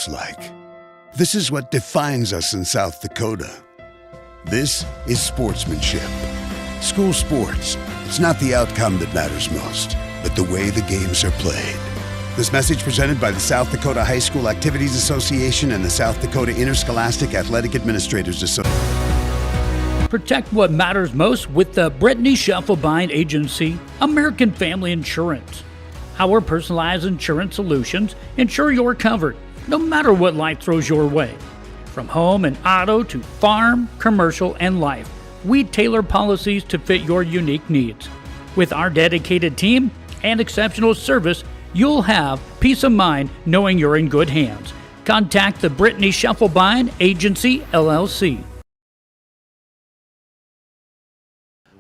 looks like. This is what defines us in South Dakota. This is sportsmanship. School sports, it's not the outcome that matters most, but the way the games are played. This message presented by the South Dakota High School Activities Association and the South Dakota Interscholastic Athletic Administrators Association. Protect what matters most with the Brittany Scheffelbein Agency, American Family Insurance. Our personalized insurance solutions ensure you're covered, no matter what life throws your way. From home and auto to farm, commercial, and life, we tailor policies to fit your unique needs. With our dedicated team and exceptional service, you'll have peace of mind knowing you're in good hands. Contact the Brittany Scheffelbein Agency, LLC.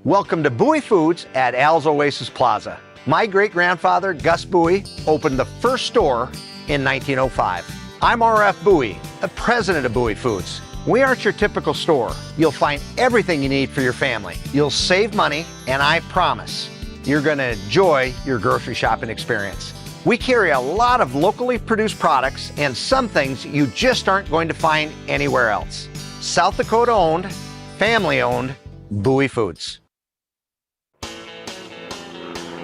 Welcome to Bowie Foods at Al's Oasis Plaza. My great-grandfather, Gus Bowie, opened the first store in 1905. I'm R.F. Bowie, the president of Bowie Foods. We aren't your typical store. You'll find everything you need for your family. You'll save money, and I promise you're going to enjoy your grocery shopping experience. We carry a lot of locally produced products and some things you just aren't going to find anywhere else. South Dakota owned, family owned, Bowie Foods.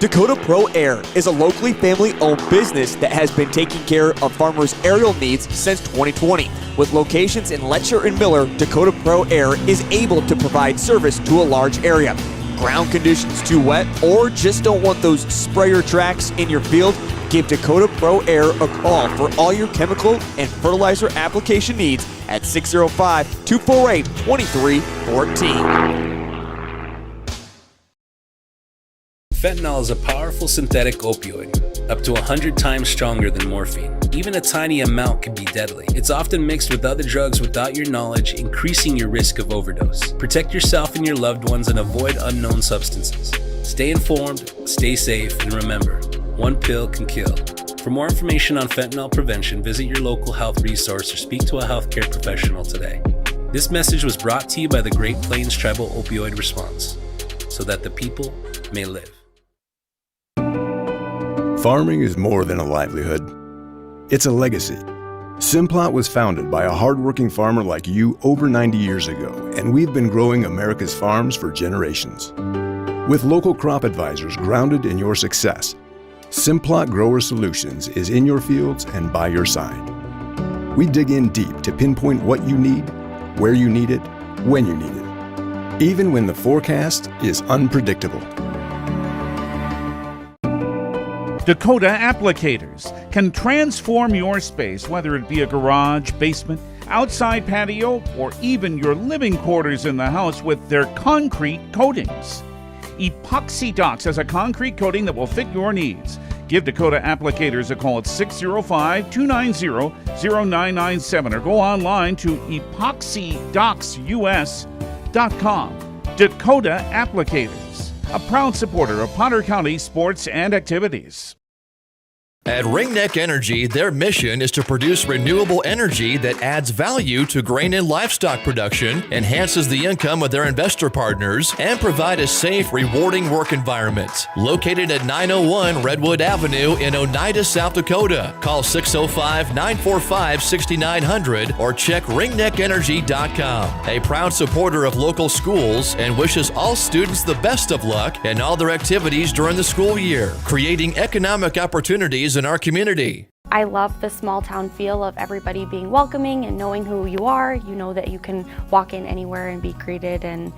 Dakota Pro Air is a locally family-owned business that has been taking care of farmers' aerial needs since 2020. With locations in Letcher and Miller, Dakota Pro Air is able to provide service to a large area. Ground conditions too wet, or just don't want those sprayer tracks in your field? Give Dakota Pro Air a call for all your chemical and fertilizer application needs at 605-248-2314. Fentanyl is a powerful synthetic opioid, up to 100 times stronger than morphine. Even a tiny amount can be deadly. It's often mixed with other drugs without your knowledge, increasing your risk of overdose. Protect yourself and your loved ones and avoid unknown substances. Stay informed, stay safe, and remember, one pill can kill. For more information on fentanyl prevention, visit your local health resource or speak to a healthcare professional today. This message was brought to you by the Great Plains Tribal Opioid Response, so that the people may live. Farming is more than a livelihood. It's a legacy. Simplot was founded by a hardworking farmer like you over 90 years ago, and we've been growing America's farms for generations. With local crop advisors grounded in your success, Simplot Grower Solutions is in your fields and by your side. We dig in deep to pinpoint what you need, where you need it, when you need it, even when the forecast is unpredictable. Dakota Applicators can transform your space, whether it be a garage, basement, outside patio, or even your living quarters in the house, with their concrete coatings. Epoxy Docs has a concrete coating that will fit your needs. Give Dakota Applicators a call at 605-290-0997 or go online to epoxydocsus.com. Dakota Applicators, a proud supporter of Potter County sports and activities. At Ringneck Energy, their mission is to produce renewable energy that adds value to grain and livestock production, enhances the income of their investor partners, and provide a safe, rewarding work environment. Located at 901 Redwood Avenue in Oneida, South Dakota. Call 605-945-6900 or check ringneckenergy.com. A proud supporter of local schools and wishes all students the best of luck in all their activities during the school year, creating economic opportunities in our community. I love the small town feel of everybody being welcoming and knowing who you are. You know that you can walk in anywhere and be greeted, and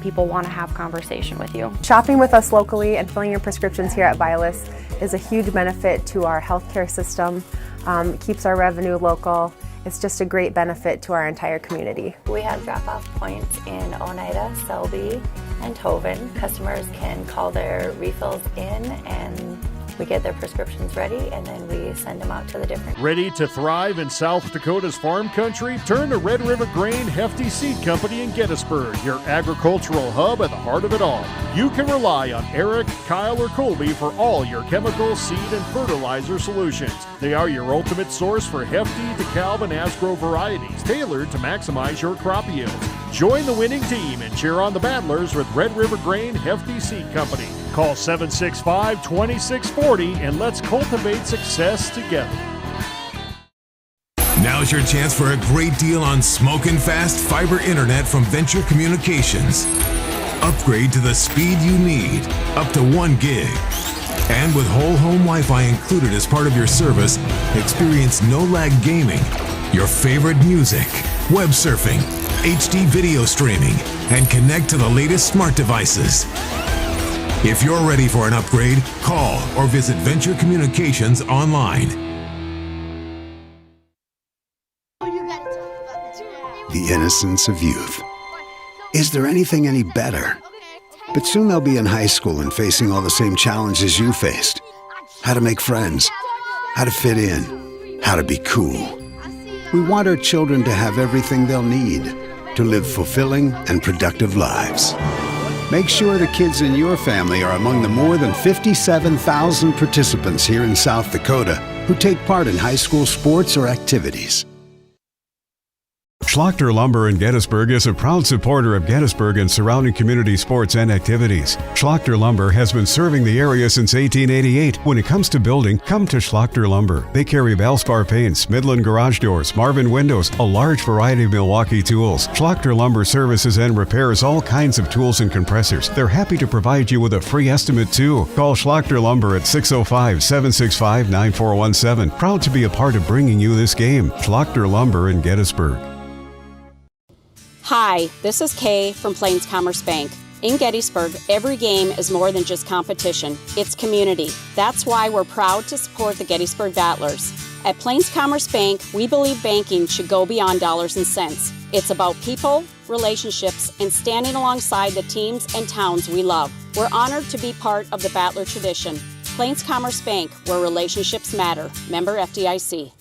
people want to have conversation with you. Shopping with us locally and filling your prescriptions here at Vilas is a huge benefit to our healthcare system. It keeps our revenue local. It's just a great benefit to our entire community. We have drop-off points in Oneida, Selby, and Tobin. Customers can call their refills in and we get their prescriptions ready, and then we send them out to the different. Ready to thrive in South Dakota's farm country? Turn to Red River Grain Hefty Seed Company in Gettysburg, your agricultural hub at the heart of it all. You can rely on Eric, Kyle, or Colby for all your chemical, seed, and fertilizer solutions. They are your ultimate source for Hefty, DeKalb, and Asgrow varieties, tailored to maximize your crop yields. Join the winning team and cheer on the Battlers with Red River Grain Hefty Seed Company. Call 765-2640 and let's cultivate success together. Now's your chance for a great deal on smoking fast fiber internet from Venture Communications. Upgrade to the speed you need, up to 1 gig. And with whole home Wi-Fi included as part of your service, experience no-lag gaming, your favorite music, web surfing, HD video streaming, and connect to the latest smart devices. If you're ready for an upgrade, call or visit Venture Communications online. The innocence of youth. Is there anything any better? But soon they'll be in high school and facing all the same challenges you faced. How to make friends, how to fit in, how to be cool. We want our children to have everything they'll need to live fulfilling and productive lives. Make sure the kids in your family are among the more than 57,000 participants here in South Dakota who take part in high school sports or activities. Schlachter Lumber in Gettysburg is a proud supporter of Gettysburg and surrounding community sports and activities. Schlachter Lumber has been serving the area since 1888. When it comes to building, come to Schlachter Lumber. They carry Valspar paints, Midland garage doors, Marvin windows, a large variety of Milwaukee tools. Schlachter Lumber services and repairs all kinds of tools and compressors. They're happy to provide you with a free estimate too. Call Schlachter Lumber at 605-765-9417. Proud to be a part of bringing you this game. Schlachter Lumber in Gettysburg. Hi, this is Kay from Plains Commerce Bank. In Gettysburg, every game is more than just competition. It's community. That's why we're proud to support the Gettysburg Battlers. At Plains Commerce Bank, we believe banking should go beyond dollars and cents. It's about people, relationships, and standing alongside the teams and towns we love. We're honored to be part of the Battler tradition. Plains Commerce Bank, where relationships matter. Member FDIC.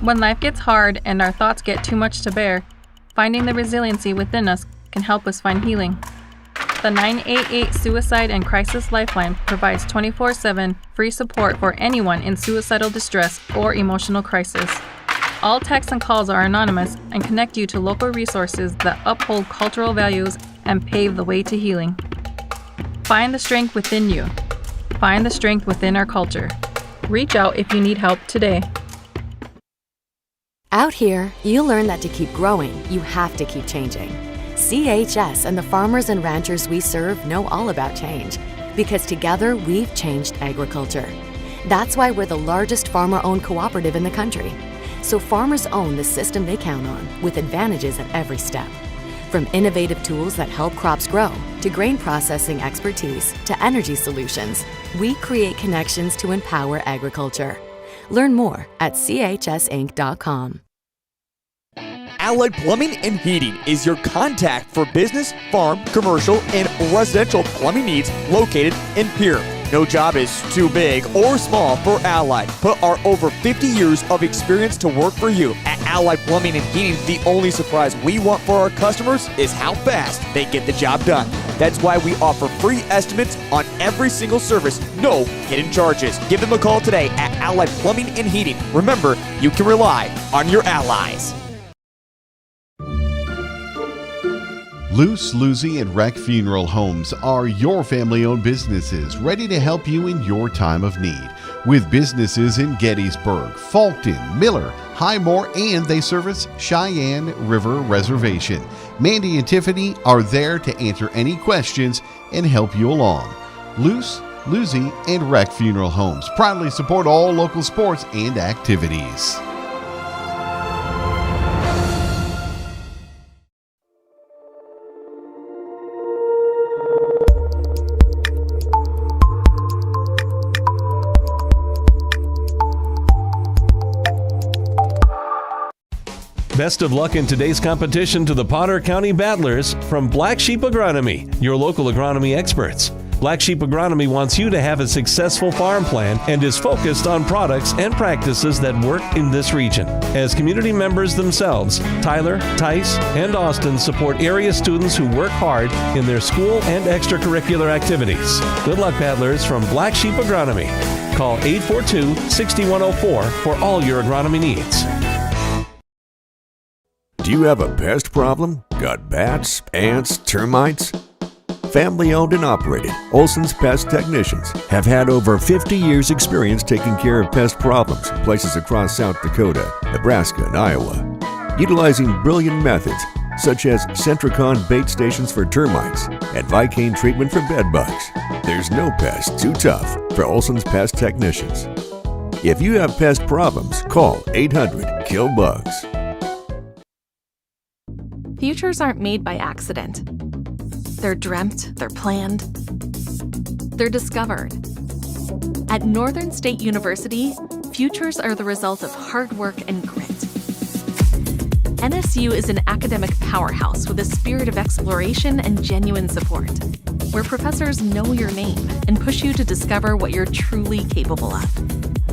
When life gets hard and our thoughts get too much to bear, finding the resiliency within us can help us find healing. The 988 Suicide and Crisis Lifeline provides 24/7 free support for anyone in suicidal distress or emotional crisis. All texts and calls are anonymous and connect you to local resources that uphold cultural values and pave the way to healing. Find the strength within you. Find the strength within our culture. Reach out if you need help today. Out here, you learn that to keep growing, you have to keep changing. CHS and the farmers and ranchers we serve know all about change, because together we've changed agriculture. That's why we're the largest farmer-owned cooperative in the country. So farmers own the system they count on, with advantages at every step. From innovative tools that help crops grow, to grain processing expertise, to energy solutions, we create connections to empower agriculture. Learn more at chsinc.com. Allied Plumbing and Heating is your contact for business, farm, commercial, and residential plumbing needs located in Pierre. No job is too big or small for Allied. Put our over 50 years of experience to work for you. At Allied Plumbing and Heating, the only surprise we want for our customers is how fast they get the job done. That's why we offer free estimates on every single service, no hidden charges. Give them a call today at Allied Plumbing and Heating. Remember, you can rely on your allies. Luce, Lucy, and Wreck Funeral Homes are your family-owned businesses ready to help you in your time of need. With businesses in Gettysburg, Fulton, Miller, Highmore, and they service Cheyenne River Reservation. Mandy and Tiffany are there to answer any questions and help you along. Luce, Lucy, and Wreck Funeral Homes proudly support all local sports and activities. Best of luck in today's competition to the Potter County Battlers from Black Sheep Agronomy, your local agronomy experts. Black Sheep Agronomy wants you to have a successful farm plan and is focused on products and practices that work in this region. As community members themselves, Tyler, Tice, and Austin support area students who work hard in their school and extracurricular activities. Good luck, Battlers, from Black Sheep Agronomy. Call 842-6104 for all your agronomy needs. Do you have a pest problem? Got bats, ants, termites? Family owned and operated, Olson's Pest Technicians have had over 50 years experience taking care of pest problems in places across South Dakota, Nebraska, and Iowa. Utilizing brilliant methods such as Centricon bait stations for termites and Vicane treatment for bed bugs, there's no pest too tough for Olson's Pest Technicians. If you have pest problems, call 800-KILL-BUGS. Futures aren't made by accident. They're dreamt, they're planned, they're discovered. At Northern State University, futures are the result of hard work and grit. NSU is an academic powerhouse with a spirit of exploration and genuine support, where professors know your name and push you to discover what you're truly capable of.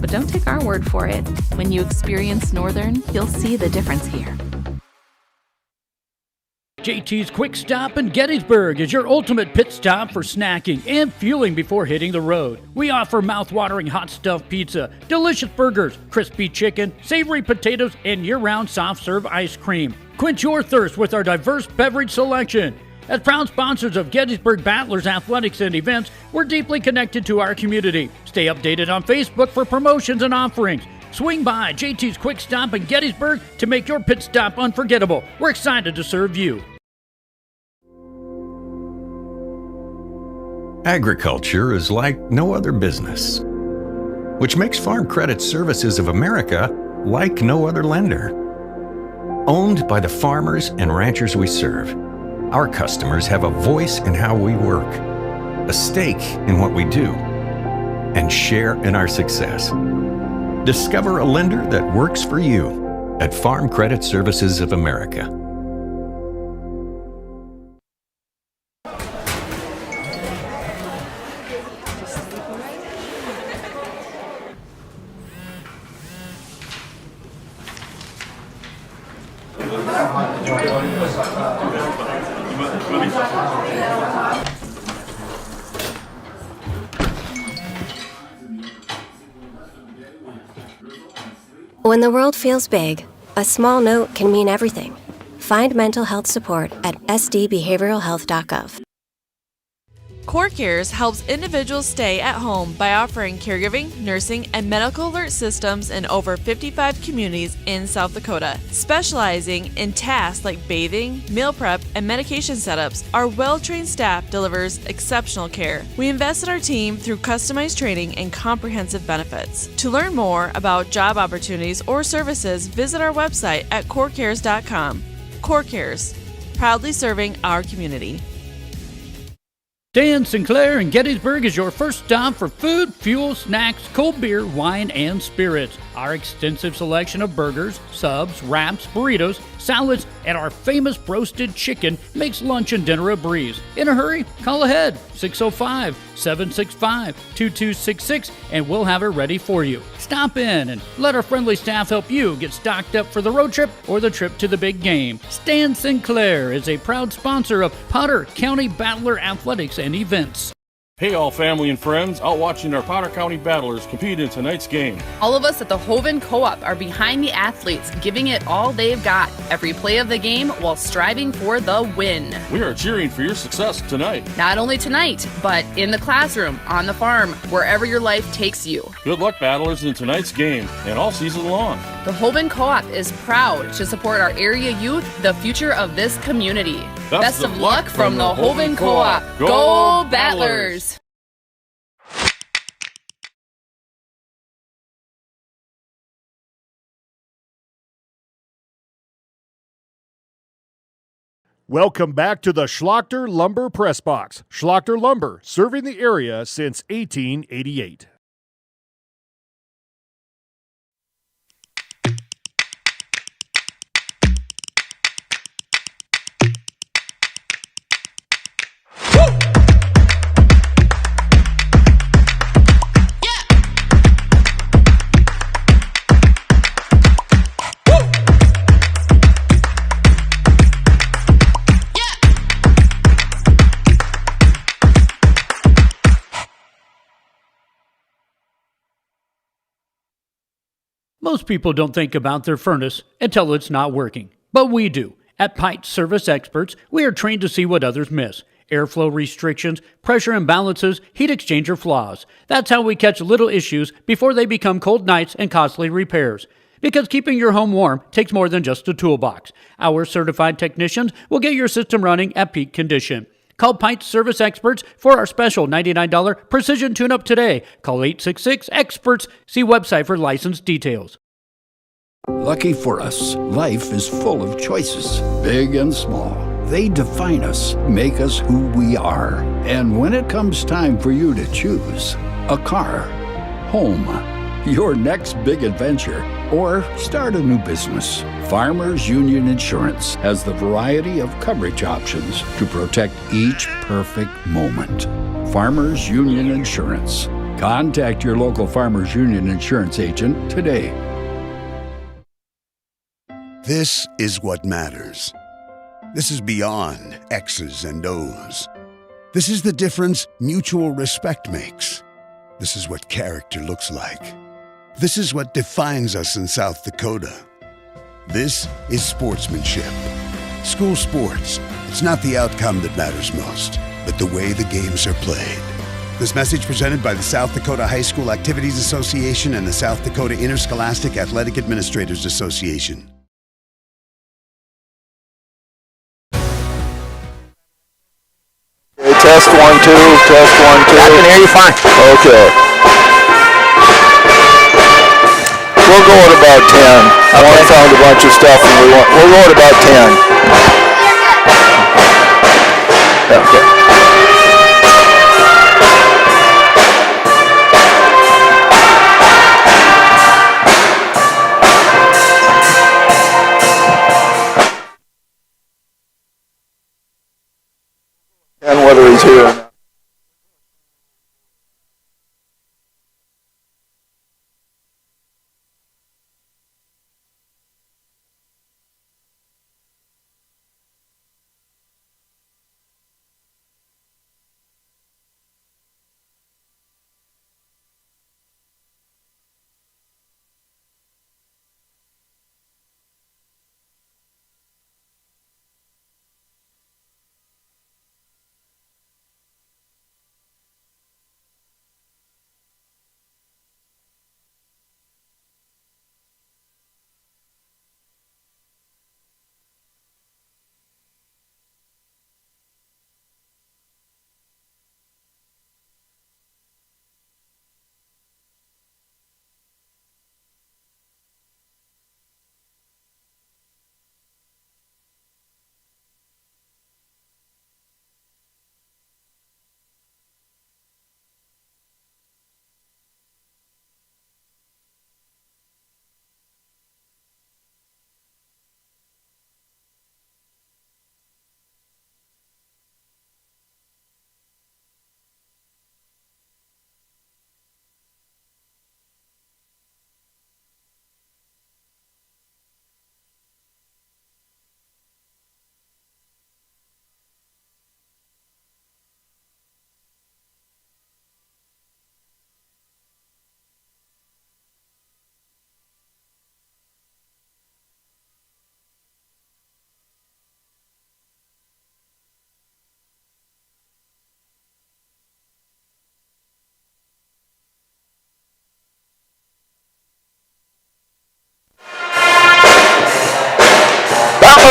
But don't take our word for it. When you experience Northern, you'll see the difference here. JT's Quick Stop in Gettysburg is your ultimate pit stop for snacking and fueling before hitting the road. We offer mouth-watering hot stuffed pizza, delicious burgers, crispy chicken, savory potatoes, and year-round soft-serve ice cream. Quench your thirst with our diverse beverage selection. As proud sponsors of Gettysburg Battlers athletics and events, we're deeply connected to our community. Stay updated on Facebook for promotions and offerings. Swing by JT's Quick Stop in Gettysburg to make your pit stop unforgettable. We're excited to serve you. Agriculture is like no other business, which makes Farm Credit Services of America like no other lender. Owned by the farmers and ranchers we serve, our customers have a voice in how we work, a stake in what we do, and share in our success. Discover a lender that works for you at Farm Credit Services of America. When the world feels big, a small note can mean everything. Find mental health support at sdbehavioralhealth.gov. CoreCares helps individuals stay at home by offering caregiving, nursing, and medical alert systems in over 55 communities in South Dakota. Specializing in tasks like bathing, meal prep, and medication setups, our well-trained staff delivers exceptional care. We invest in our team through customized training and comprehensive benefits. To learn more about job opportunities or services, visit our website at corecares.com. CoreCares, proudly serving our community. Dan Sinclair in Gettysburg is your first stop for food, fuel, snacks, cold beer, wine, and spirits. Our extensive selection of burgers, subs, wraps, burritos, salads, and our famous roasted chicken makes lunch and dinner a breeze. In a hurry? Call ahead, 605-765-2266, and we'll have it ready for you. Stop in and let our friendly staff help you get stocked up for the road trip or the trip to the big game. Stan Sinclair is a proud sponsor of Potter County Battler Athletics and Events. Hey all family and friends, out watching our Potter County Battlers compete in tonight's game. All of us at the Hoven Co-op are behind the athletes, giving it all they've got, every play of the game while striving for the win. We are cheering for your success tonight. Not only tonight, but in the classroom, on the farm, wherever your life takes you. Good luck, Battlers, in tonight's game and all season long. The Hoven Co-op is proud to support our area youth, the future of this community. Best of luck from the Hoven Co-op. Go Battlers! Welcome back to the Schlachter Lumber Press Box. Schlachter Lumber, serving the area since 1888. Most people don't think about their furnace until it's not working, but we do. At Pipe Service Experts, we are trained to see what others miss. airflow restrictions, pressure imbalances, heat exchanger flaws. That's how we catch little issues before they become cold nights and costly repairs. Because keeping your home warm takes more than just a toolbox. Our certified technicians will get your system running at peak condition. Call Pint Service Experts for our special $99 precision tune-up today. Call 866-EXPERTS. See website for license details. Lucky for us, life is full of choices, big and small. They define us, make us who we are. And when it comes time for you to choose, a car, home, your next big adventure, or start a new business, Farmers Union Insurance has the variety of coverage options to protect each perfect moment. Farmers Union Insurance. Contact your local Farmers Union Insurance agent today. This is what matters. This is beyond X's and O's. This is the difference mutual respect makes. This is what character looks like. This is what defines us in South Dakota. This is sportsmanship. School sports, it's not the outcome that matters most, but the way the games are played. This message presented by the South Dakota High School Activities Association and the South Dakota Interscholastic Athletic Administrators Association. Test 1, 2, test 1, 2. I can hear you fine. Okay. We'll go at about 10. I found a bunch of stuff and we'll go at about 10. Okay. And whether he's here or not.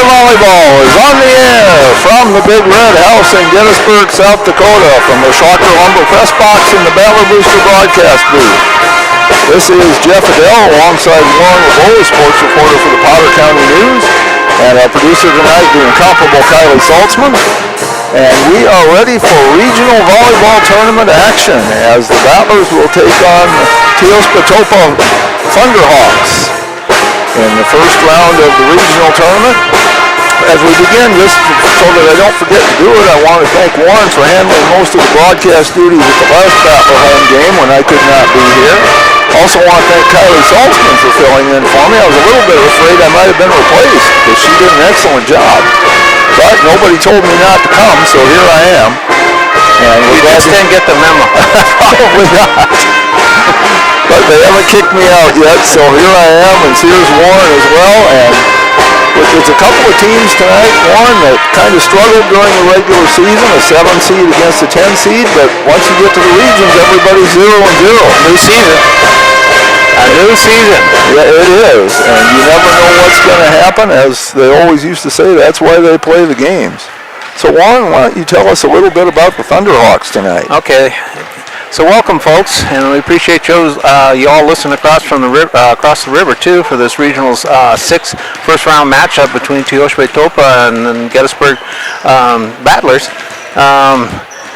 Volleyball is on the air from the Big Red House in Gettysburg, South Dakota, from the Schlocker Lumber Press Box in the Battler Booster broadcast booth. This is Jeff Adele alongside Warren LeBeau, sports reporter for the Potter County News, and our producer tonight, the incomparable Kylie Saltzman. And we are ready for regional volleyball tournament action as the Battlers will take on Teospatopa Thunderhawks in the first round of the regional tournament. As we begin, just so that I don't forget to do it, I want to thank Warren for handling most of the broadcast duties at the last Battler home game when I could not be here. Also want to thank Kylie Saltzman for filling in for me. I was a little bit afraid I might have been replaced because she did an excellent job. But nobody told me not to come, so here I am. And we just didn't get the memo. Probably not. But they haven't kicked me out yet, so here I am, and here's Warren as well. And which is a couple of teams tonight, Warren, that kind of struggled during the regular season, a 7 seed against a 10 seed, but once you get to the regions, everybody's 0-0. New season. A new season. Yeah, it is, and you never know what's going to happen. As they always used to say, that's why they play the games. So, Warren, why don't you tell us a little bit about the Thunderhawks tonight? Okay. So welcome, folks, and we appreciate you all listening across the river too for this regional's 6th first-round matchup between Teoshwe Topa and Gettysburg Battlers.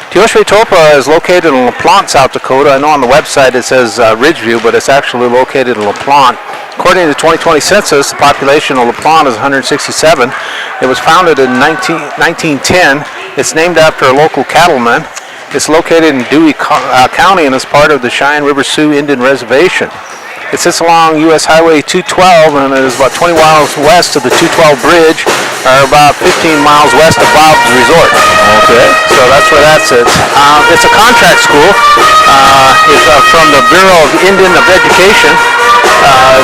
Teoshwe Topa is located in LaPlante, South Dakota. I know on the website it says Ridgeview, but it's actually located in LaPlante. According to the 2020 census, the population of LaPlante is 167. It was founded in 1910. It's named after a local cattleman. It's located in Dewey County and is part of the Cheyenne River Sioux Indian Reservation. It sits along U.S. Highway 212 and it is about 20 miles west of the 212 bridge, or about 15 miles west of Bob's Resort. Okay. So that's where that sits. It's a contract school. It's from the Bureau of Indian of Education.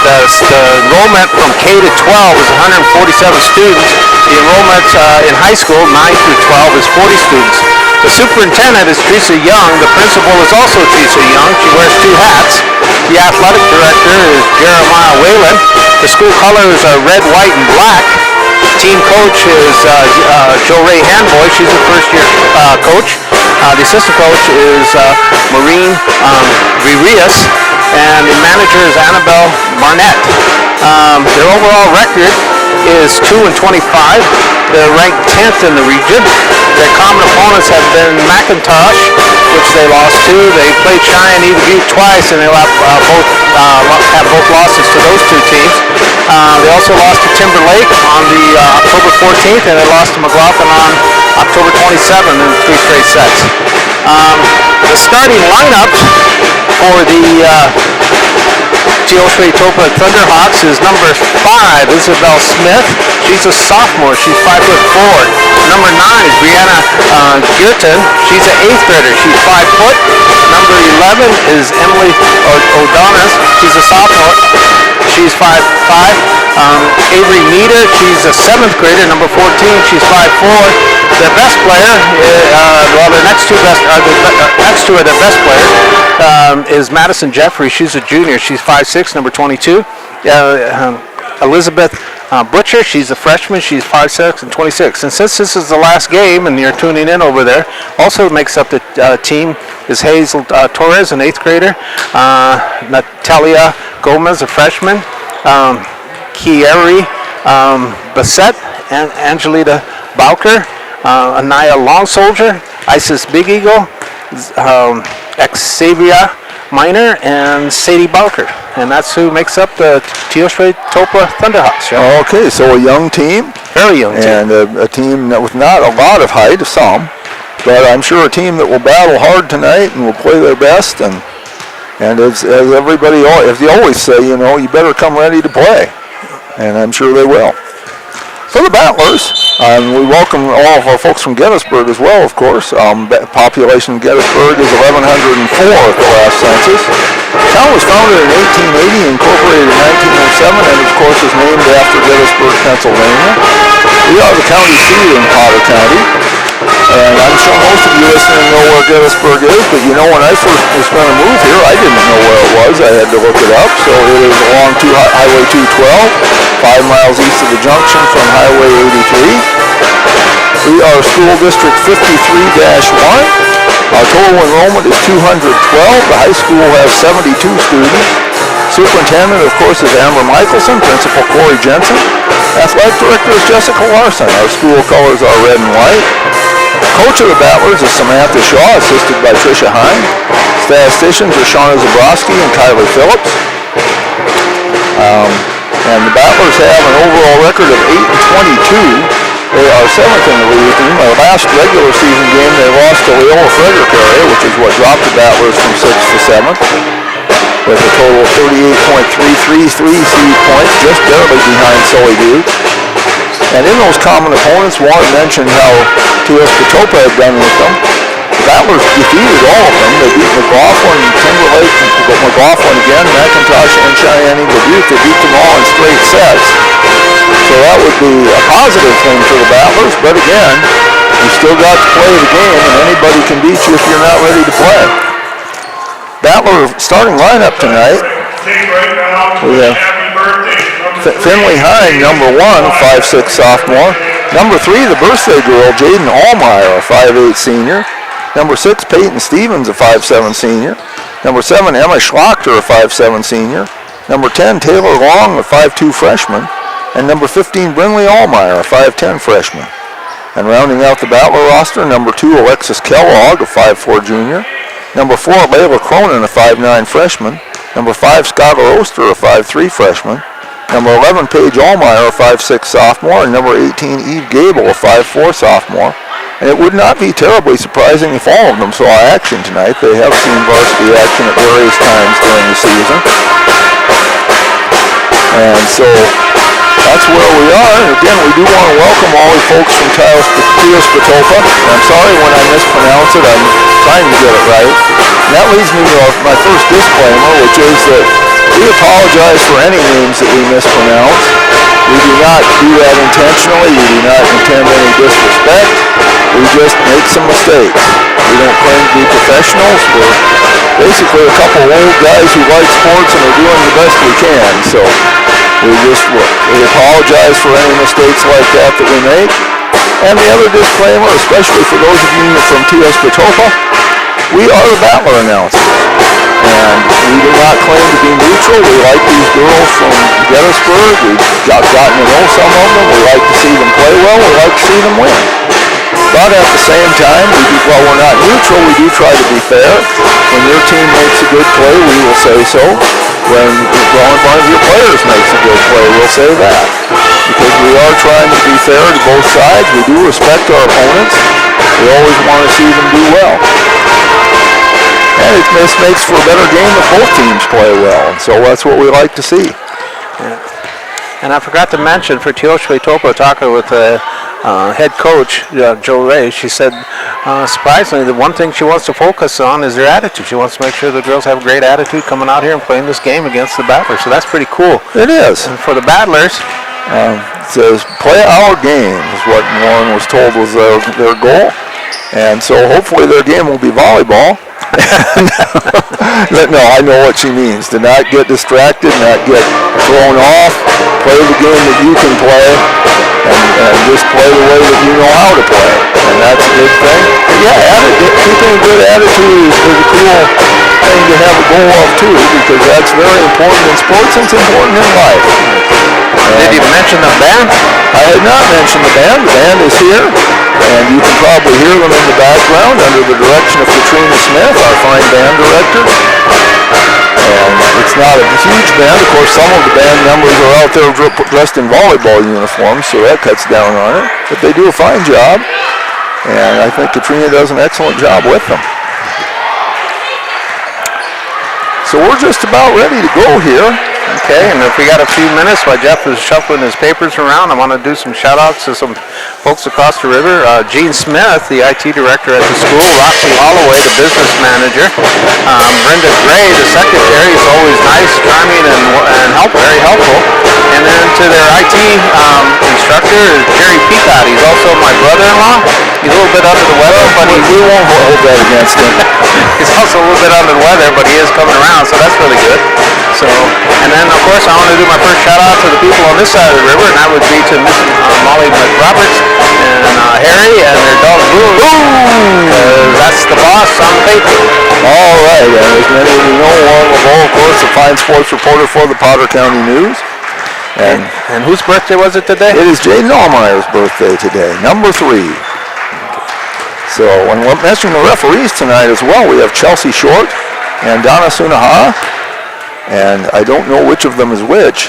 The enrollment from K to 12 is 147 students. The enrollment in high school, 9 through 12, is 40 students. The superintendent is Teresa Young. The principal is also Teresa Young. She wears 2 hats. The athletic director is Jeremiah Whalen. The school colors are red, white, and black. Team coach is Jo Ray Hanboy. She's a first-year coach. The assistant coach is Maureen Virias. And the manager is Annabelle Barnett. Their overall record is 2-25. They're ranked 10th in the region. Their common opponents have been McIntosh, which they lost to. They played Cheyenne Butte twice, and they have both losses to those 2 teams. They also lost to Timberlake on the October 14th, and they lost to McLaughlin on October 27th in 3 straight sets. The starting lineup for the Teoshwe Topa Thunderhawks is number 5, Isabel Smith. She's a sophomore. She's 5'4". Number 9 is Brianna Girton. She's an 8th grader. She's 5 foot. Number 11 is Emily O'Donis. She's a sophomore. She's 5'5". Avery Meader. She's a 7th grader. Number 14. She's 5'4". The best player, the next two are the best players, is Madison Jeffrey. She's a junior. She's 5'6", number 22. Elizabeth Butcher, she's a freshman. She's 5'6" and 26. And since this is the last game and you're tuning in over there, also makes up the team is Hazel Torres, an 8th grader. Natalia Gomez, a freshman. Kieri Bassett, and Angelita Bowker. Anaya Long Soldier, Isis Big Eagle, Xavier Minor, and Sadie Bowker. And that's who makes up the Teoshwe Topa Thunderhawks. Yeah. Okay, so a young team. Very young team. And a team with not a lot of height, some, but I'm sure a team that will battle hard tonight and will play their best. And as everybody, as they always say, you better come ready to play. And I'm sure they will. For the Battlers, we welcome all of our folks from Gettysburg as well, of course. Population in Gettysburg is 1,104 at the last census. The town was founded in 1880, incorporated in 1907, and of course is named after Gettysburg, Pennsylvania. We are the county seat in Potter County. And I'm sure most of you listening know where Gettysburg is, but when I first was going to move here, I didn't know where it was. I had to look it up. So it is along Highway 212, 5 miles east of the junction from Highway 83. We are School District 53-1. Our total enrollment is 212. The high school has 72 students. Superintendent, of course, is Amber Michelson. Principal Corey Jensen. Athletic Director is Jessica Larson. Our school colors are red and white. Coach of the Battlers is Samantha Shaw, assisted by Tricia Hine. Statisticians are Shauna Zabrowski and Kyler Phillips. And the Battlers have an overall record of 8-22. They are 7th in the region. Our last regular season game, they lost to Leola Frederick area, which is what dropped the Battlers from 6th to 7th, with a total of 38.333 seed points, just barely behind Sully Butte. And in those common opponents, Warren mentioned how Teoshwe Topa had done with them. The Battlers defeated all of them. They beat McLaughlin, Timberlake, McLaughlin again, McIntosh, and Cheyenne Butte. They beat them all in straight sets. So that would be a positive thing for the Battlers, but again, you still got to play the game, and anybody can beat you if you're not ready to play. Battler starting lineup tonight. We have Finley Hine, number 1, a 5'6" sophomore. Number 3, the birthday girl, Jaden Allmeyer, a 5'8" senior. Number 6, Peyton Stevens, a 5'7" senior. Number 7, Emma Schlachter, a 5'7" senior. Number 10, Taylor Long, a 5'2" freshman. And number 15, Brinley Allmeyer, a 5'10" freshman. And rounding out the Battler roster, number 2, Alexis Kellogg, a 5'4" junior. Number 4, Layla Cronin, a 5'9" freshman. Number 5, Skylar Oster, a 5'3" freshman. Number 11, Paige Allmeyer, a 5'6" sophomore. And number 18, Eve Gable, a 5'4" sophomore. And it would not be terribly surprising if all of them saw action tonight. They have seen varsity action at various times during the season. And so that's where we are. And again, we do want to welcome all the folks from Teospatopa. I'm sorry when I mispronounce it. I'm trying to get it right. And that leads me to my first disclaimer, which is that we apologize for any names that we mispronounce. We do not do that intentionally. We do not intend any disrespect. We just make some mistakes. We don't claim to be professionals. We're basically a couple of old guys who like sports and are doing the best we can. So we apologize for any mistakes like that we make. And the other disclaimer, especially for those of you from Teospatopa, we are the Battler announcers. And we do not claim to be neutral. We like these girls from Gettysburg. We've gotten to know some of them. We like to see them play well. We like to see them win. But at the same time, while we're not neutral, we do try to be fair. When your team makes a good play, we will say so. When one of your players makes a good play, we'll say that. Because we are trying to be fair to both sides. We do respect our opponents. We always want to see them do well. And it makes for a better game if both teams play well. And so that's what we like to see. Yeah. And I forgot to mention for Teospatopa, talking with the head coach, Joe Ray, she said, surprisingly, the one thing she wants to focus on is their attitude. She wants to make sure the girls have a great attitude coming out here and playing this game against the Battlers. So that's pretty cool. It is. And for the Battlers, it says, play our game is what Warren was told was their goal. And so hopefully their game will be volleyball. No, I know what she means. To not get distracted, not get thrown off, play the game that you can play, and just play the way that you know how to play. And that's a good thing. But yeah, keeping a good attitude is a cool thing to have a goal of too, because that's very important in sports and it's important in life. Did you mention the band? I had not mentioned the band. The band is here, and you can probably hear them in the background under the direction of Katrina Smith, our fine band director. And it's not a huge band. Of course, some of the band members are out there dressed in volleyball uniforms, so that cuts down on it. But they do a fine job, and I think Katrina does an excellent job with them. So we're just about ready to go here. Okay, and if we got a few minutes while Jeff is shuffling his papers around, I want to do some shout-outs to some folks across the river. Gene Smith, the IT director at the school. Roxy Holloway, the business manager. Brenda Gray, the secretary, is always nice, charming, and very helpful. And then to their IT instructor is Jerry Peacock. He's also my brother-in-law. He's a little bit under the weather, but we won't hold that against him. He's also a little bit under the weather, but he is coming around, so that's really good. So, and then of course I want to do my first shout out to the people on this side of the river, and that would be to Miss Molly McRoberts and Harry and their dog Boo. That's the boss on the paper. All right, and as many of you know, Warren LeBeau, of course, the fine sports reporter for the Potter County News. And whose birthday was it today? It is Jaden Allmeyer's birthday today, number 3. So, when we're mentioning the referees tonight as well, we have Chelsea Short and Donna Sunaha. And I don't know which of them is which.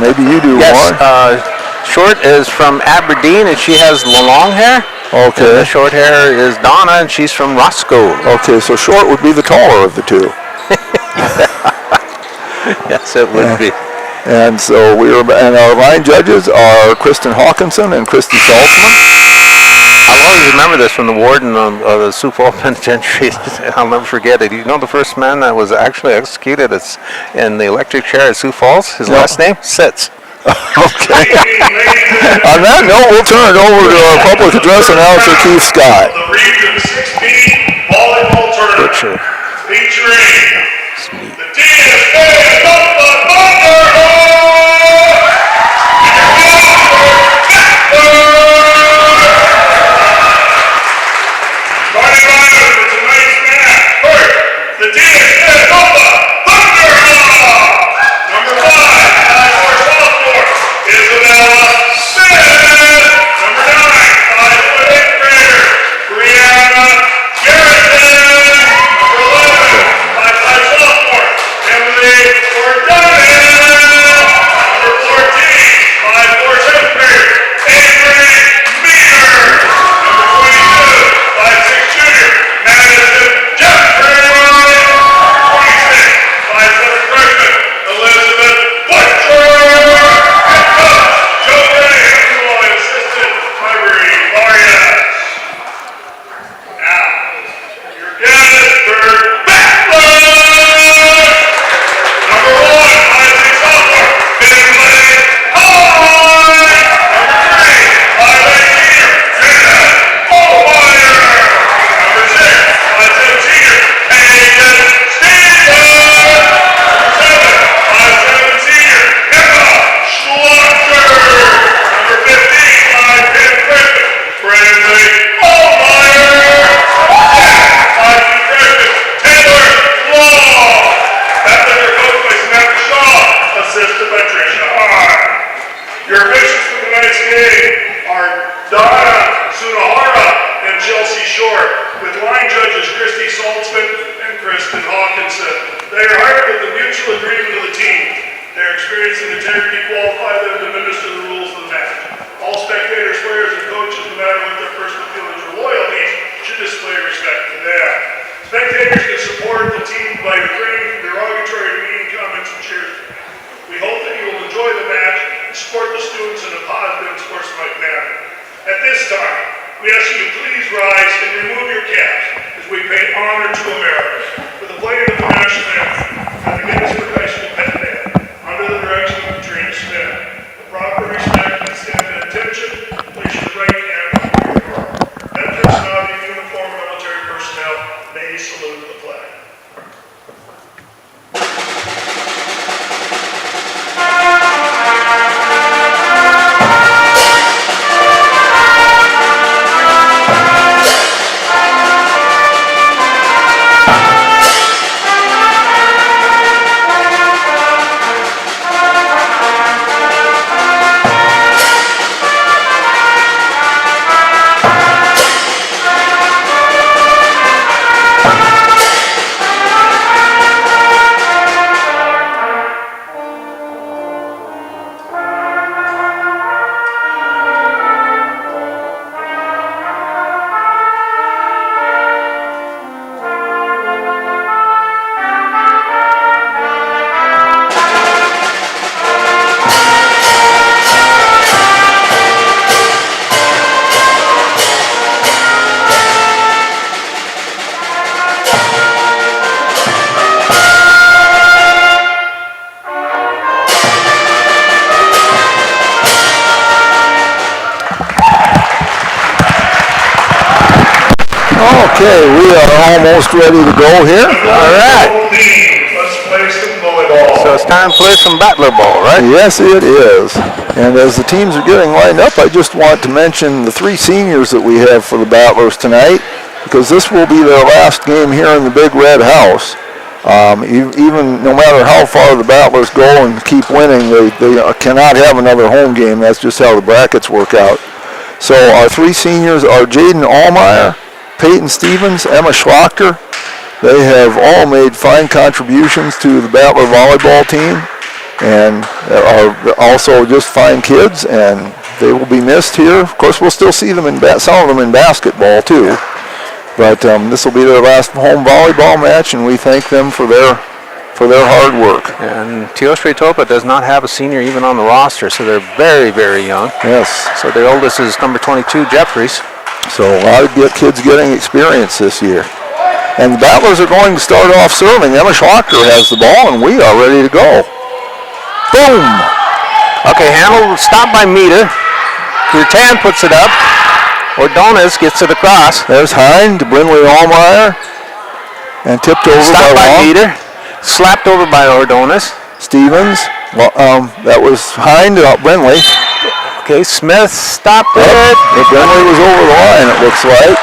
Maybe you do, Warren. Yes, Short is from Aberdeen, and she has long hair. Okay. And the short hair is Donna, and she's from Roscoe. Okay, so Short would be the taller of the two. Yes, it would be. And so and our line judges are Kristen Hawkinson and Christy Saltzman. I'll always remember this from the warden of the Sioux Falls Penitentiary. I'll never forget it. You know the first man that was actually executed in the electric chair at Sioux Falls? His last name? Sitz. Okay. On that note, we'll turn it over to our public address announcer, Keith Scott. The Region 6B volleyball tournament featuring the TSA Okay, we are almost ready to go here. All right. Let's play some volleyball. So it's time to play some battler ball, right? Yes, it is. And as the teams are getting lined up, I just want to mention the 3 seniors that we have for the Battlers tonight, because this will be their last game here in the Big Red House. Even no matter how far the Battlers go and keep winning, they cannot have another home game. That's just how the brackets work out. So our 3 seniors are Jaden Allmeyer, Peyton Stevens, Emma Schlachter. They have all made fine contributions to the Battler volleyball team and are also just fine kids, and they will be missed here. Of course, we'll still see them some of them in basketball too. But this will be their last home volleyball match, and we thank them for their hard work. And Teostre Topa does not have a senior even on the roster, so they're very, very young. Yes. So their oldest is number 22, Jeffries. So a lot of kids getting experience this year. And the Battlers are going to start off serving. Emma Schlachter has the ball, and we are ready to go. Boom! Okay, handle stopped by Meter. Rutan puts it up. Ordonez gets to the cross. There's Hine to Brindley Allmeyer. And tipped over stopped by Meter. Slapped over by Ordonez. Stevens. Well, that was Hine to Brindley. Okay, Smith stopped it. Brindley was over the line, it looks like.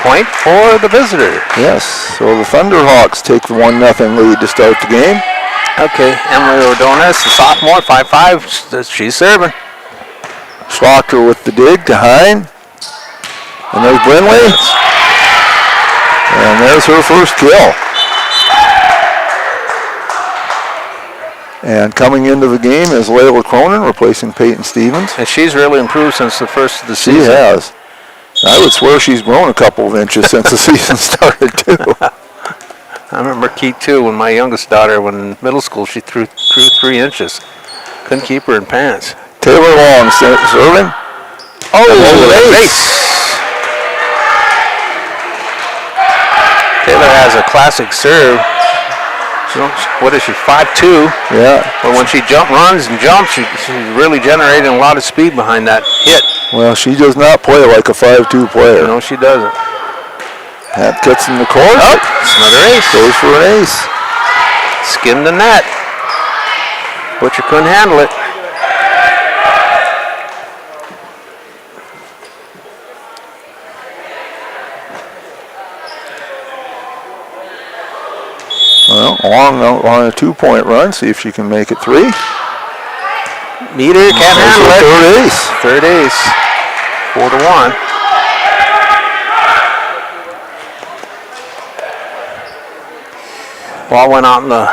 Point for the visitor. Yes, so the Thunderhawks take the 1-0 lead to start the game. Okay, Emily Ordonez, the sophomore, 5'5", she's serving. Schlocker with the dig to Hine. And there's Brindley. And there's her first kill. And coming into the game is Layla Cronin replacing Peyton Stevens. And she's really improved since the first of the season. She has. I would swear she's grown a couple of inches since the season started, too. I remember Keith, too, when my youngest daughter, when in middle school, she threw 3 inches. Couldn't keep her in pants. Taylor Long serving. Oh, race. Taylor has a classic serve. What is she, 5'2"? Yeah. But when she runs and jumps, she's really generating a lot of speed behind that hit. Well, she does not play like a 5'2" player. No, she doesn't. That gets in the court. Oh, it's another ace. Goes for an ace. Skimmed the net. Butcher couldn't handle it. Well, Long on a 2-point run. See if she can make it 3. Meter can't handle it. Third ace. Third ace. 4-1. Ball went out in the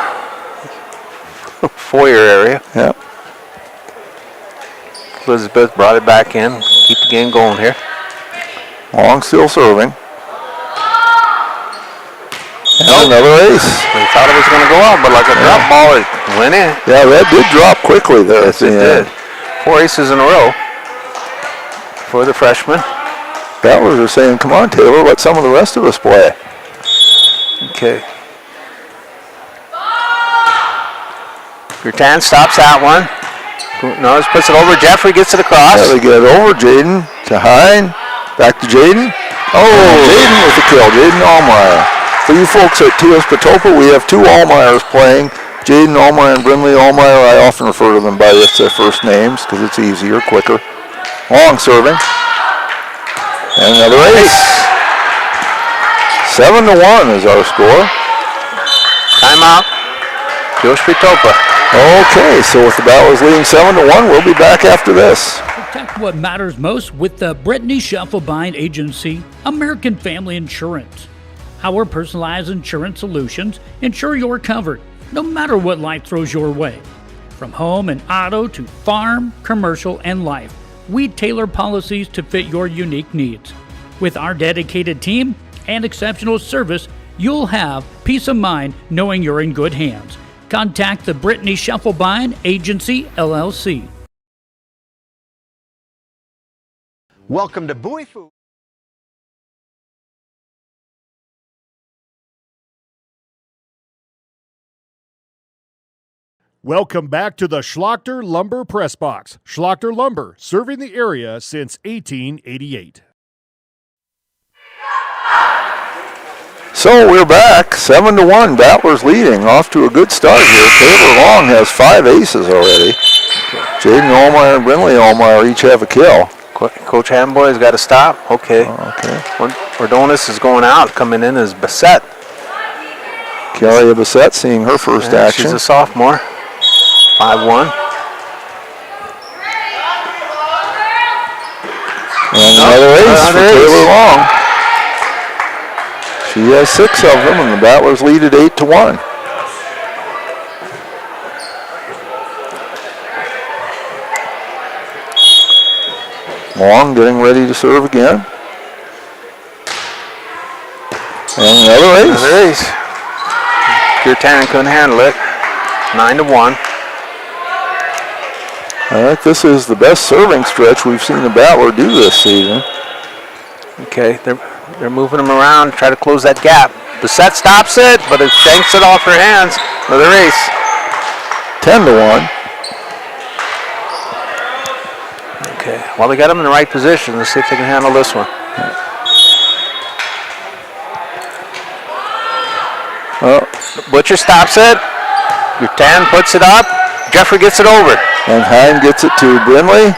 foyer area. Yep. Elizabeth brought it back in. Keep the game going here. Long still serving. And another ace. We thought it was going to go out, but like a drop ball, it went in. Yeah, that did drop quickly there. Yes, it did. 4 aces in a row for the freshman. Battlers are saying, come on, Taylor, let some of the rest of us play. Okay. Rutan stops that one. Knows, puts it over. Jeffrey gets to the cross. Yeah, they get it over. Jaden to Hine. Back to Jaden. Oh, Jaden with the kill. Jaden Allmeyer. For you folks at TS Patopa, we have 2 Allmeyers playing. Jaden Allmeyer and Brindley Allmeyer. I often refer to them by their first names because it's easier, quicker. Long serving. And another ace. 7-1 is our score. Timeout. Josh Patopa. Okay, so with the Battlers leading 7-1, we'll be back after this. Protect what matters most with the Brittany Scheffelbein Agency, American Family Insurance. Our personalized insurance solutions ensure you're covered, no matter what life throws your way. From home and auto to farm, commercial, and life, we tailor policies to fit your unique needs. With our dedicated team and exceptional service, you'll have peace of mind knowing you're in good hands. Contact the Brittany Scheffelbein Agency, LLC. Welcome to Bowie Food. Welcome back to the Schlachter Lumber Press Box. Schlachter Lumber, serving the area since 1888. So we're back, 7-1, Battlers leading, off to a good start here. Taylor Long has 5 aces already. Jaden Allmeyer and Brindley Allmeyer each have a kill. Coach Hamboy's got to stop. Okay. Ordonez is going out, coming in as Bassett. Kelly Bassett seeing her first action. She's a sophomore. 5-1. And another ace for Taylor Long. She has 6 of them, and the Battlers lead at 8-1. Long getting ready to serve again. And another ace. Another ace. Gurtan couldn't handle it. 9-1. I think this is the best serving stretch we've seen the Battler do this season. Okay, they're moving them around, try to close that gap. Bassett stops it, but it shanks it off her hands. Another ace. 10-1. Okay, well, they got them in the right position. Let's see if they can handle this one. Well, Butcher stops it. Rutan puts it up. Jeffrey gets it over. And Hine gets it to Brinley.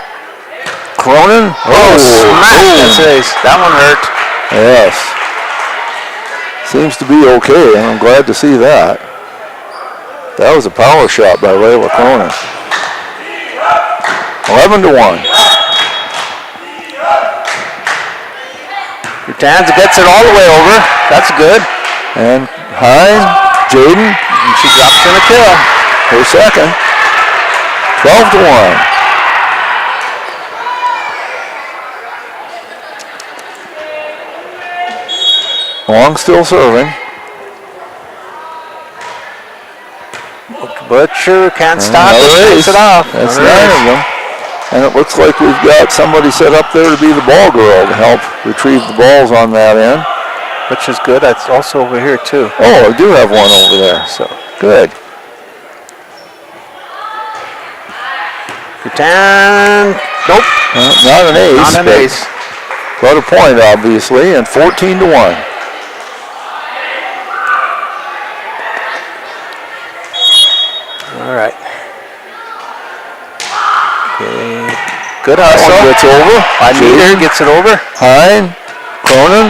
Cronin. Smack. That one hurt. Yes. Seems to be okay. I'm glad to see that. That was a power shot by Layla Cronin. 11-1. Rutan gets it all the way over. That's good. And Hine, Jaden. And she drops in a kill. Her second. 12-1. Long still serving. Butcher can't stop it. Takes it off. That's 9 of them. And it looks like we've got somebody set up there to be the ball girl to help retrieve the balls on that end. Which is good. That's also over here too. Oh, I do have one over there. So good. Rutan. Nope. Not an ace. Not an ace. Got a point, obviously, and 14-1. All right. Okay. Good hustle. That one gets over. Meter gets it over. Hine. Cronin.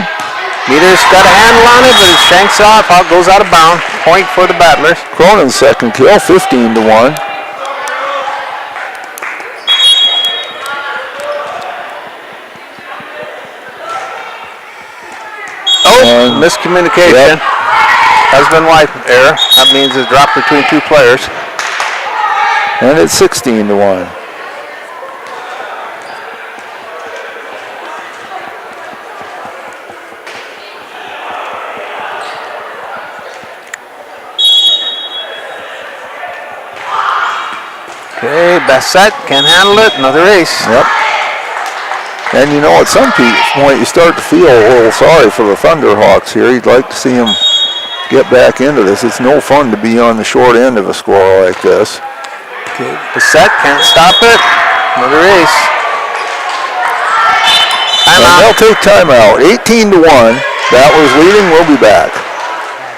Meter's got a handle on it, but it shanks off. Out goes out of bounds. Point for the Battlers. Cronin's second kill, 15-1. Oh, miscommunication. Yep. Husband-wife error. That means a drop between two players. And it's 16-1. Okay, best set. Can't handle it. Another ace. Yep. And you know, at some point you start to feel a little sorry for the Thunderhawks here. You'd like to see them get back into this. It's no fun to be on the short end of a score like this. Okay, Bassett can't stop it. Another ace. And they'll take timeout. 18-1. Battlers leading. We'll be back.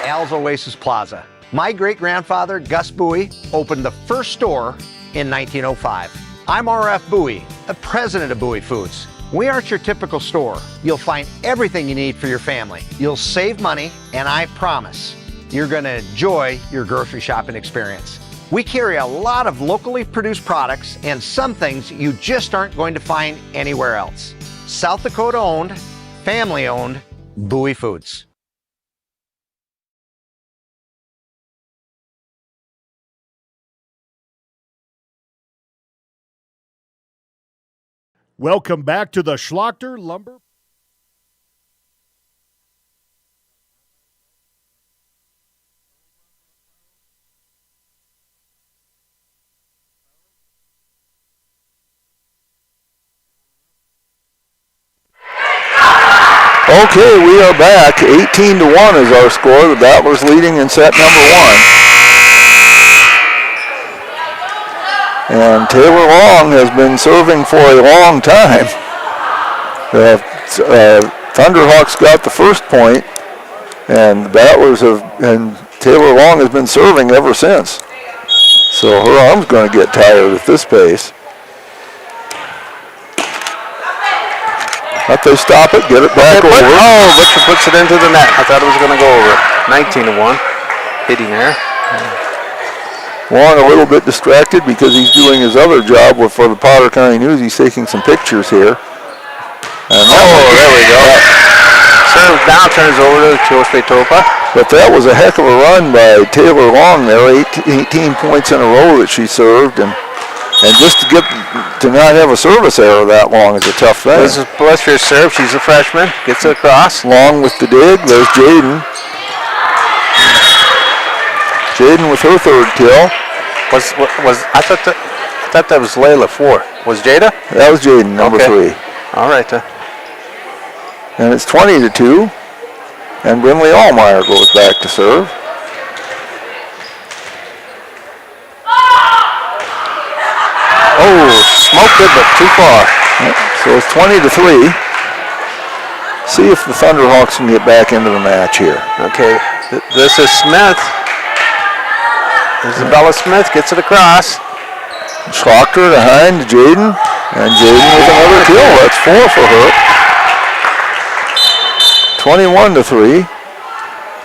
At Al's Oasis Plaza, my great-grandfather, Gus Bowie, opened the first store in 1905. I'm R.F. Bowie, the president of Bowie Foods. We aren't your typical store. You'll find everything you need for your family. You'll save money, and I promise you're going to enjoy your grocery shopping experience. We carry a lot of locally produced products and some things you just aren't going to find anywhere else. South Dakota owned, family owned, Bowie Foods. Welcome back to the Schlachter Lumber. Okay, we are back. 18-1 is our score. The Battlers leading in set number 1. And Taylor Long has been serving for a long time. Thunderhawks got the first point, and the Battlers and Taylor Long has been serving ever since. So her arm's going to get tired at this pace. But they stop it, get it back over. Butcher puts it into the net. I thought it was going to go over. 19-1. Hitting there. Long a little bit distracted because he's doing his other job for the Potter County News. He's taking some pictures here. And there we go. Serve down, turns over to Jospe Topa. But that was a heck of a run by Taylor Long there. 18 points in a row that she served. And just to not have a service error that long is a tough thing. This is Butcher's serve. She's a freshman. Gets it across. Long with the dig. There's Jaden. Jaden with her third kill. I thought that was Layla 4. Was Jada? That was Jaden, number 3. All right. And it's 20-2. And Brinley Allmeyer goes back to serve. smoked it, but too far. Yep. So it's 20-3. See if the Thunderhawks can get back into the match here. Okay, this is Smith. Isabella Smith gets it across. Schlochter behind Jaden, and Jaden with another kill. That's 4 for her. 21-3.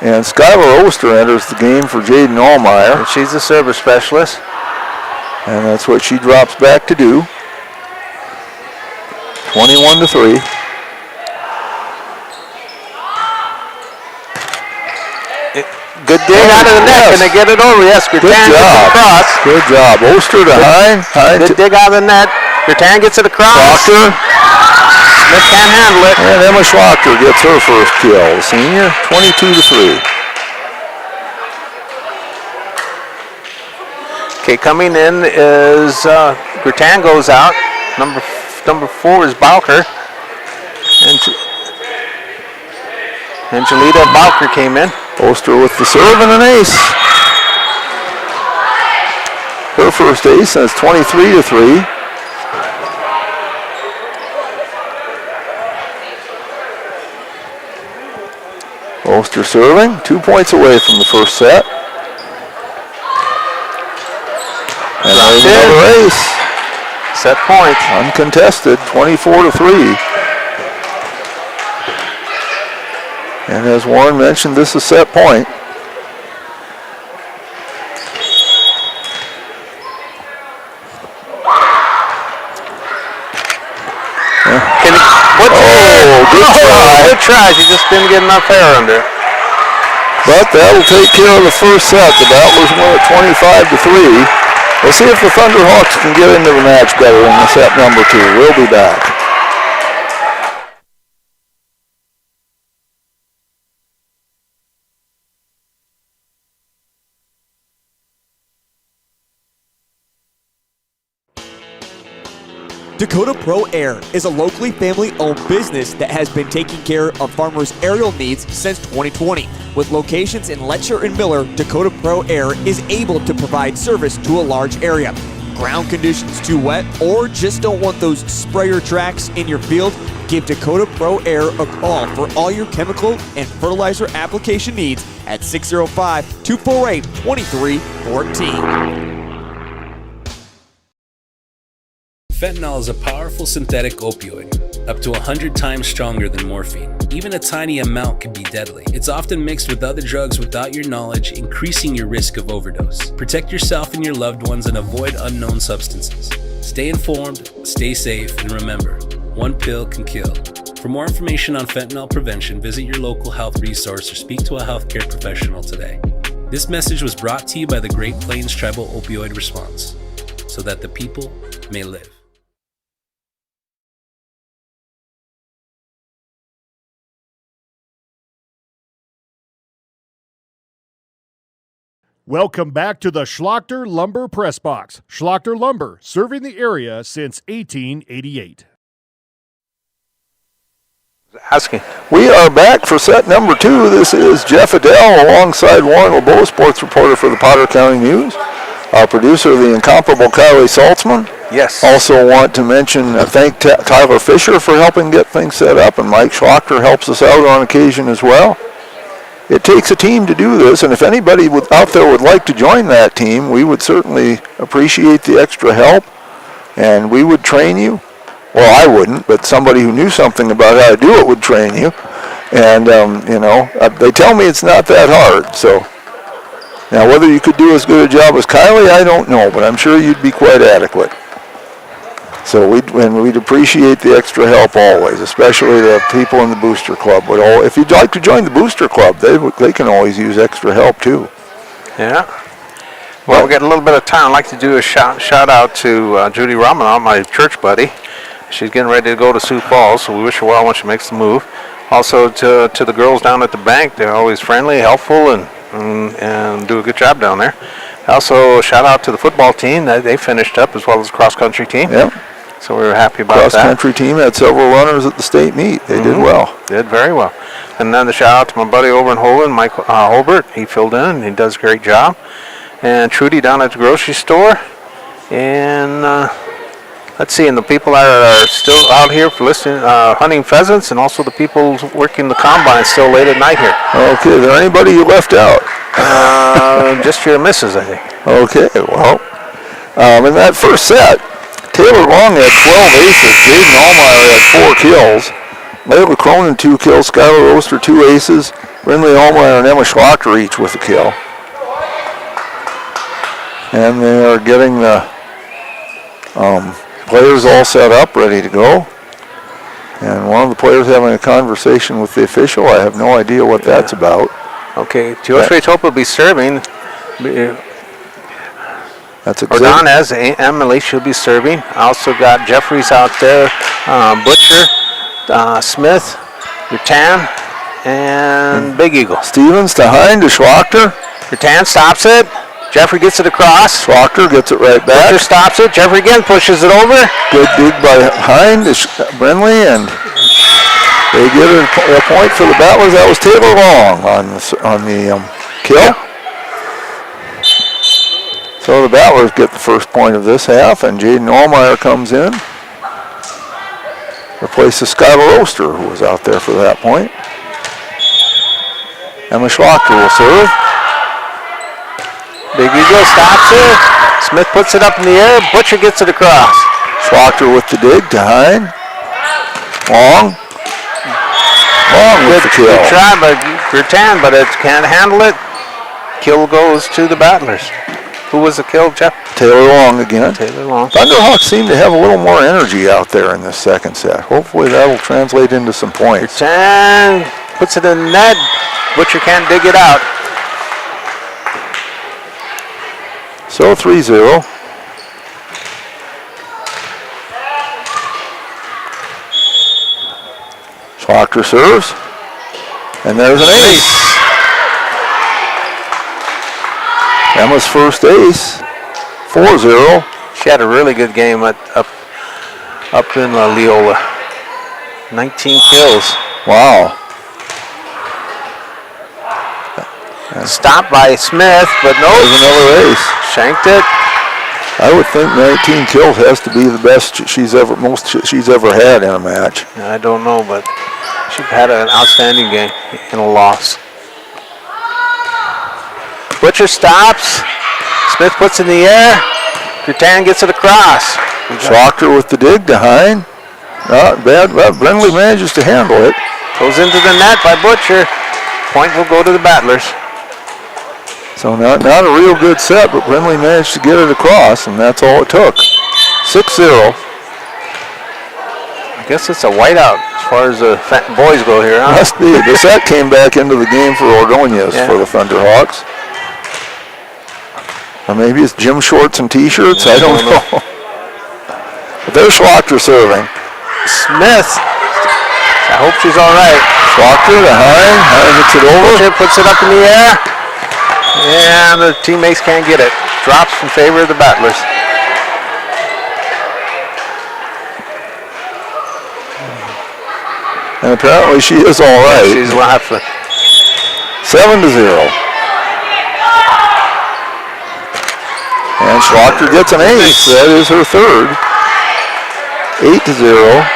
And Skylar Oster enters the game for Jaden Allmeyer. And she's the service specialist. And that's what she drops back to do. 21-3. Good dig out of the net. Can they get it over? Yes, Gurtan gets it across. Good job. Oster to Hine. Good dig out of the net. Gurtan gets it across. Schlochter. Smith can't handle it. And Emma Schlochter gets her first kill. Senior, 22-3. Okay, coming in is Gurtan goes out. Number 4 is Bowker. And Jalita Bowker came in. Oster with the serve and an ace. Her first ace, and it's 23-3. Oster serving, 2 points away from the first set. And there's another ace. Set point. Uncontested, 24-3. And as Warren mentioned, this is set point. Good try. She just didn't get enough air under. But that'll take care of the first set. The Battlers won at 25-3. We'll see if the Thunderhawks can get into the match better in the set number 2. We'll be back. Dakota Pro Air is a locally family-owned business that has been taking care of farmers' aerial needs since 2020. With locations in Letcher and Miller, Dakota Pro Air is able to provide service to a large area. Ground conditions too wet, or just don't want those sprayer tracks in your field? Give Dakota Pro Air a call for all your chemical and fertilizer application needs at 605-248-2314. Fentanyl is a powerful synthetic opioid, up to 100 times stronger than morphine. Even a tiny amount can be deadly. It's often mixed with other drugs without your knowledge, increasing your risk of overdose. Protect yourself and your loved ones and avoid unknown substances. Stay informed, stay safe, and remember, one pill can kill. For more information on fentanyl prevention, visit your local health resource or speak to a healthcare professional today. This message was brought to you by the Great Plains Tribal Opioid Response, so that the people may live. Welcome back to the Schlochter Lumber Press Box. Schlochter Lumber, serving the area since 1888. Asking. We are back for set number 2. This is Jeff Adele alongside Warren LeBeau, sports reporter for the Potter County News. Our producer, the incomparable Kylie Saltzman. Yes. Also want to mention, thank Tyler Fisher for helping get things set up, and Mike Schlochter helps us out on occasion as well. It takes a team to do this, and if anybody out there would like to join that team, we would certainly appreciate the extra help, and we would train you. Well, I wouldn't, but somebody who knew something about how to do it would train you. And, they tell me it's not that hard. So now whether you could do as good a job as Kylie, I don't know, but I'm sure you'd be quite adequate. So we'd appreciate the extra help always, especially the people in the Booster Club. If you'd like to join the Booster Club, they can always use extra help too. Yeah. Well, we got a little bit of time. I'd like to do a shout out to Judy Romanoff, my church buddy. She's getting ready to go to Sioux Falls, so we wish her well when she makes the move. Also to the girls down at the bank, they're always friendly, helpful, and do a good job down there. Also, shout out to the football team. They finished up, as well as the cross-country team. Yep. So we were happy about that. Cross-country team had several runners at the state meet. They did well. Did very well. And then the shout out to my buddy over in Holden, Mike Holbert. He filled in, and he does a great job. And Trudy down at the grocery store. And Let's see, and the people that are still out here for listening, hunting pheasants, and also the people working the combine still late at night here. Okay, is there anybody you left out? Just your missus, I think. Okay, well, in that first set, Taylor Long had 12 aces, Jaden Allmeyer had 4 kills, Layla Cronin 2 kills, Skylar Oster 2 aces, Brindley Allmeyer and Emma Schlocker each with a kill. And they are getting the players all set up, ready to go. And one of the players having a conversation with the official. I have no idea what that's about. Okay, Josh Raytope will be serving. That's Ordonez, Emily should be serving. I also got Jeffries out there, Butcher, Smith, Rutan, and Big Eagle. Stevens to Hind to Schlocker. Rutan stops it. Jeffrey gets it across. Schlocker gets it right back. Butcher stops it. Jeffrey again pushes it over. Good dig by Hind to Brindley, and they get a point for the Battlers. That was Taylor Long on the kill. So the Battlers get the first point of this half, and Jaden Allmeyer comes in. Replaces Skylar Oster, who was out there for that point. Emma Schlocker will serve. Big Eagle stops it. Smith puts it up in the air. Butcher gets it across. Schlocker with the dig to Hind. Long with the kill. Good try by Rutan, but it can't handle it. Kill goes to the Battlers. Who was the kill, Jeff? Taylor Long again. Taylor Long. Thunderhawks seem to have a little more energy out there in this second set. Hopefully that'll translate into some points. Rutan puts it in the net. Butcher can't dig it out. So 3-0. Schlocker serves. And there's an ace. Emma's first ace. 4-0. She had a really good game up in Leola. 19 kills. Wow. Stopped by Smith, but no. There's another ace. Shanked it. I would think 19 kills has to be the best she's ever had in a match. I don't know, but she had an outstanding game in a loss. Butcher stops. Smith puts it in the air. Rutan gets it across. Schlocker with the dig to Hind. Not bad. Well, Brindley manages to handle it. Goes into the net by Butcher. Point will go to the Battlers. So not a real good set, but Brindley managed to get it across, and that's all it took. 6-0. I guess it's a whiteout as far as the boys go here, huh? Must be. The set came back into the game for Ordonez for the Thunderhawks. Or maybe it's gym shorts and T-shirts. I don't know. But there's Schlocker serving. Smith. I hope she's all right. Schlocker to Hind. Hind hits it over. Butcher puts it up in the air. And the teammates can't get it. Drops in favor of the Battlers. And apparently she is all right. She's laughing. 7-0. And Schlocker gets an ace. That is her third. 8-0.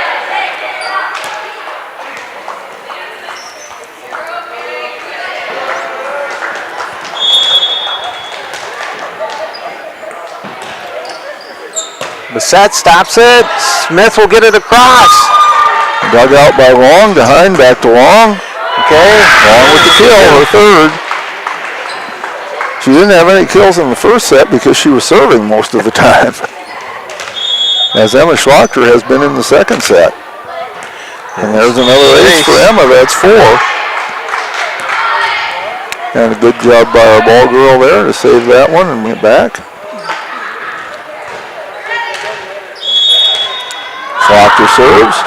Bassett stops it. Smith will get it across. Dug out by Long to Hind, back to Long. Okay. Long with the kill, her third. She didn't have any kills in the first set because she was serving most of the time. As Emma Schlocker has been in the second set. And there's another ace for Emma, that's 4. And a good job by our ball girl there to save that one and get back. Schlocker serves.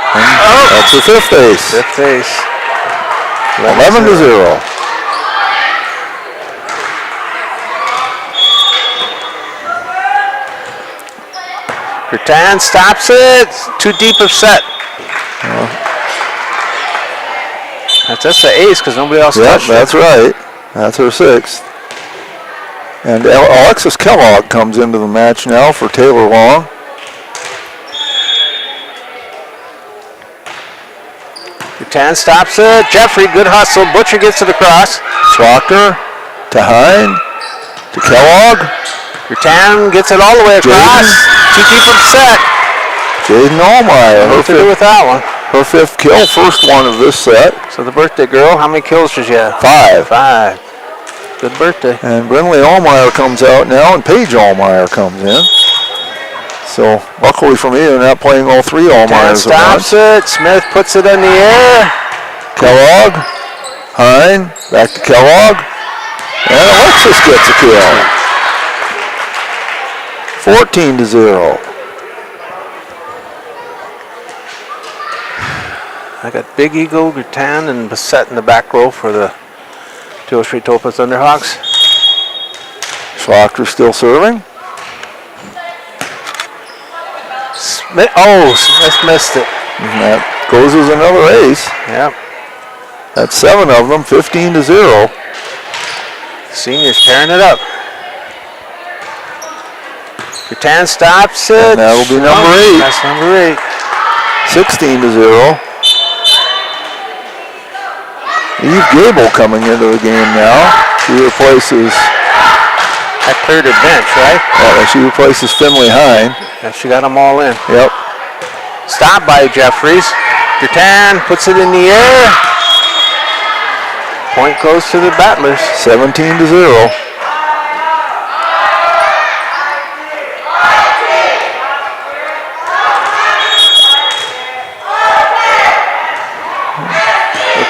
And that's her fifth ace. Fifth ace. 11-0. Rutan stops it. Too deep of set. That's the ace because nobody else touched it. That's right. That's her sixth. And Alexis Kellogg comes into the match now for Taylor Long. Rutan stops it. Jeffrey, good hustle. Butcher gets it across. Schlocker to Hine to Kellogg. Rutan gets it all the way across. Too deep of set. Jaden Allmeyer. What to do with that one? Her 5th kill, first one of this set. So the birthday girl, how many kills does she have? 5. 5. Good birthday. And Brinley Allmeyer comes out now, and Paige Allmeyer comes in. So luckily for me, they're not playing all 3 Allmeyers at once. Stops it. Smith puts it in the air. Kellogg, Hine, back to Kellogg, and Alexis gets a kill. 14-0. I got Big Eagle, Rutan, and Bassett in the back row for the 203 Topa Thunderhawks. Schlocker still serving. Smith missed it. And that goes as another ace. Yep. That's 7 of them, 15-0. Seniors tearing it up. Rutan stops it. And that'll be number 8. That's number 8. 16-0. Eve Gable coming into the game now. She replaces... That cleared her bench, right? Yeah, she replaces Finley Hine. Yeah, she got them all in. Yep. Stop by Jeffries. Rutan puts it in the air. Point goes to the Battlers. 17-0.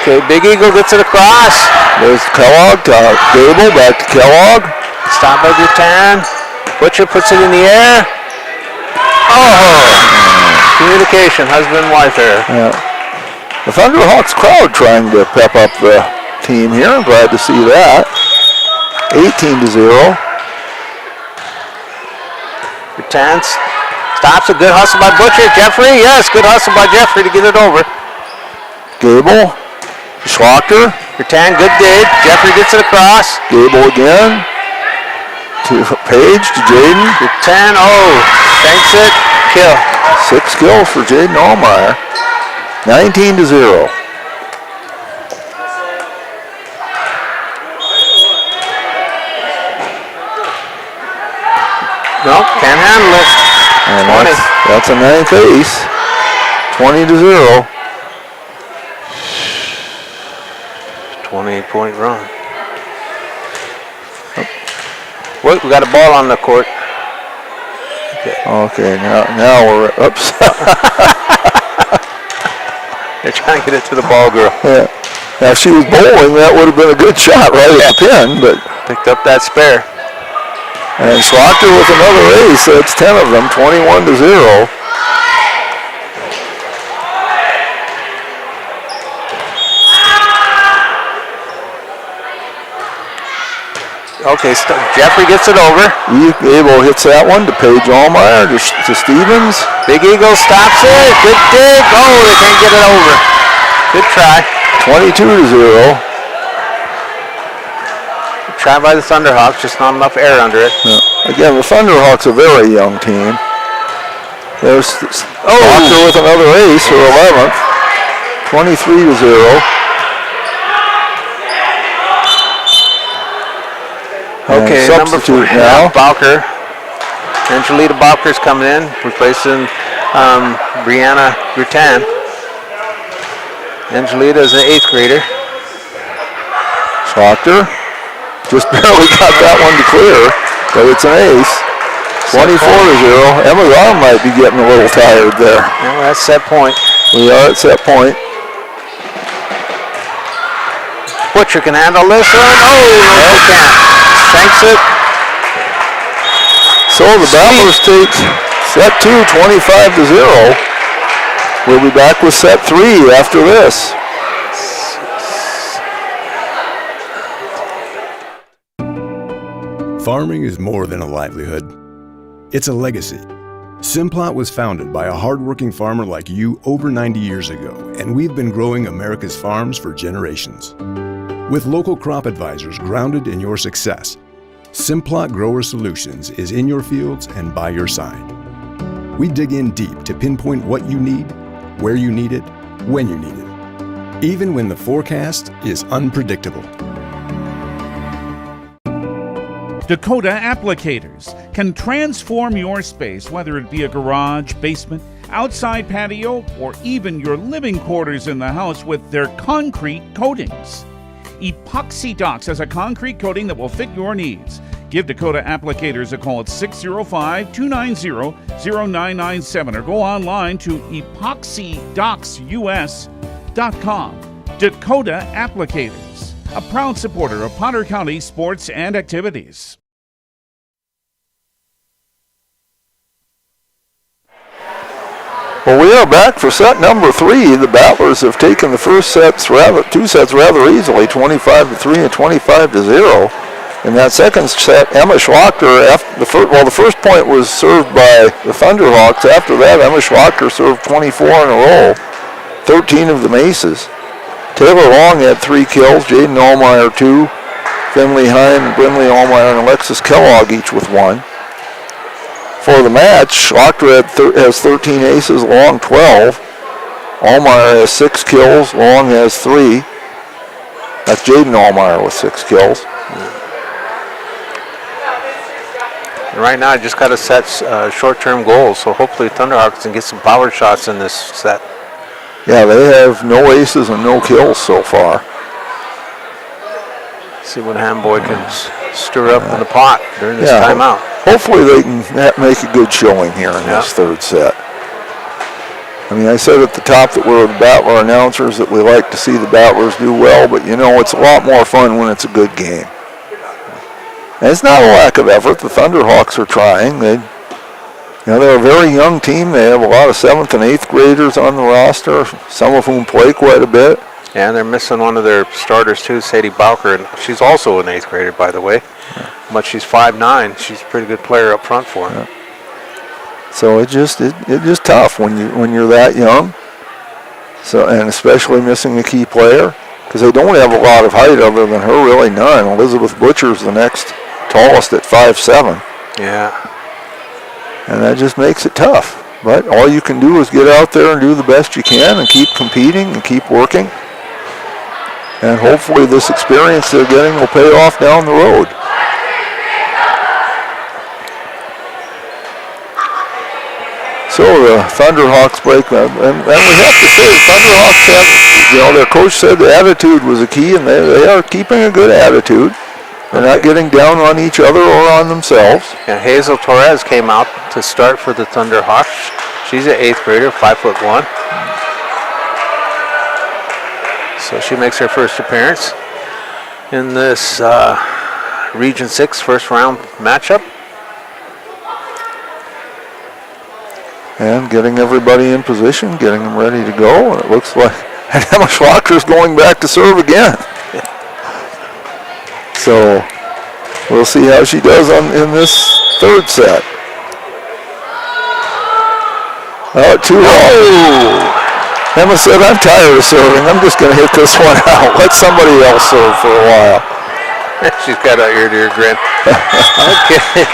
Okay, Big Eagle gets it across. There's Kellogg to Gable, back to Kellogg. Stop by Rutan. Butcher puts it in the air. Oh! Communication, husband and wife there. Yeah. The Thunderhawks crowd trying to pep up the team here. I'm glad to see that. 18-0. Rutan stops a good hustle by Butcher. Jeffrey, yes, good hustle by Jeffrey to get it over. Gable, Schlocker. Rutan, good dig. Jeffrey gets it across. Gable again. To Paige, to Jaden. Rutan, thanks it. Kill. 6 kills for Jaden Allmeyer. 19-0. Nope, can't handle it. And that's a 9th ace. 20-0. 28-point run. Wait, we got a ball on the court. Okay, now we're oops. They're trying to get it to the ball girl. Yeah. Now if she was bowling, that would have been a good shot right at the pin, but picked up that spare. And Schlocker with another ace, so it's 10 of them, 21-0. Okay, Jeffrey gets it over. Abel hits that one to Paige Allmeyer, to Stevens. Big Eagle stops it. Good dig. Oh, they can't get it over. Good try. 22-0. Good try by the Thunderhawks, just not enough air under it. Yeah. Again, the Thunderhawks are a very young team. There's Schlocker with another ace, her 11th. 23-0. Okay, substitute number 4 now. Bowker. Angelita Bowker's coming in, replacing Brianna Rutan. Angelita is an 8th grader. Schlocker just barely got that one to clear, but it's an ace. 24-0. Emma's arm might be getting a little tired there. Yeah, that's set point. We are at set point. Butcher can handle this one. Oh, no, can't. Thanks it. So the Battlers take set 2, 25-0. We'll be back with set 3 after this. Farming is more than a livelihood. It's a legacy. Simplot was founded by a hardworking farmer like you over 90 years ago, and we've been growing America's farms for generations. With local crop advisors grounded in your success, Simplot Grower Solutions is in your fields and by your side. We dig in deep to pinpoint what you need, where you need it, when you need it, even when the forecast is unpredictable. Dakota Applicators can transform your space, whether it be a garage, basement, outside patio, or even your living quarters in the house, with their concrete coatings. Epoxy Docs has a concrete coating that will fit your needs. Give Dakota Applicators a call at 605-290-0997 or go online to epoxydocsus.com. Dakota Applicators, a proud supporter of Potter County sports and activities. Well, we are back for set number 3. The Battlers have taken the two sets rather easily, 25-3 and 25-0. In that second set, Emma Schwachter, the first point was served by the Thunderhawks. After that, Emma Schwachter served 24 in a row, 13 of them aces. Taylor Long had 3 kills, Jaden Allmeyer 2, Finley Hine, Brinley Allmeyer, and Alexis Kellogg each with 1. For the match, Schwachter has 13 aces, Long 12. Allmeyer has 6 kills, Long has 3. That's Jaden Allmeyer with 6 kills. Right now, I just got to set short-term goals, so hopefully Thunderhawks can get some power shots in this set. Yeah, they have no aces and no kills so far. See what Hamboy can stir up in the pot during this timeout. Hopefully they can make a good showing here in this third set. I mean, I said at the top that we're the Battler announcers, that we like to see the Battlers do well, but you know, it's a lot more fun when it's a good game. And it's not a lack of effort. The Thunderhawks are trying. They're a very young team. They have a lot of 7th and 8th graders on the roster, some of whom play quite a bit. Yeah, and they're missing one of their starters too, Sadie Bowker, and she's also an 8th grader, by the way. But she's 5'9". She's a pretty good player up front for them. So it's just tough when you're that young. So, and especially missing a key player, because they don't have a lot of height other than her, really none. Elizabeth Butcher's the next tallest at 5'7". Yeah. And that just makes it tough. But all you can do is get out there and do the best you can and keep competing and keep working. And hopefully this experience they're getting will pay off down the road. So the Thunderhawks break, and we have to say the Thunderhawks have, their coach said the attitude was a key, and they are keeping a good attitude. They're not getting down on each other or on themselves. And Hazel Torres came out to start for the Thunderhawks. She's an 8th grader, 5'1". So she makes her first appearance in this Region 6 first round matchup. And getting everybody in position, getting them ready to go. And it looks like Emma Schwachter's going back to serve again. So we'll see how she does in this third set. Too low. Emma said, I'm tired of serving. I'm just going to hit this one out. Let somebody else serve for a while. She's got an ear-to-ear grin. Okay.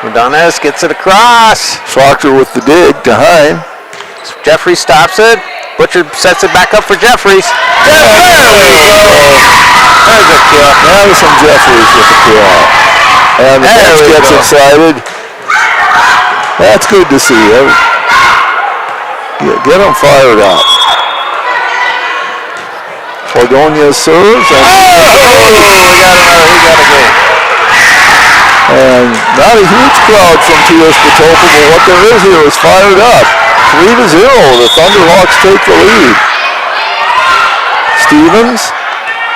Madonez gets it across. Schwachter with the dig to Hine. Jeffrey stops it. Butcher sets it back up for Jeffries. There we go. There's a kill. That was some Jeffries with the kill. And the bench gets excited. That's good to see. Get them fired up. Ordonez serves. And he got a game. And not a huge crowd from TS Patoka, but what there is here is fired up. 3-0, the Thunderhawks take the lead. Stevens,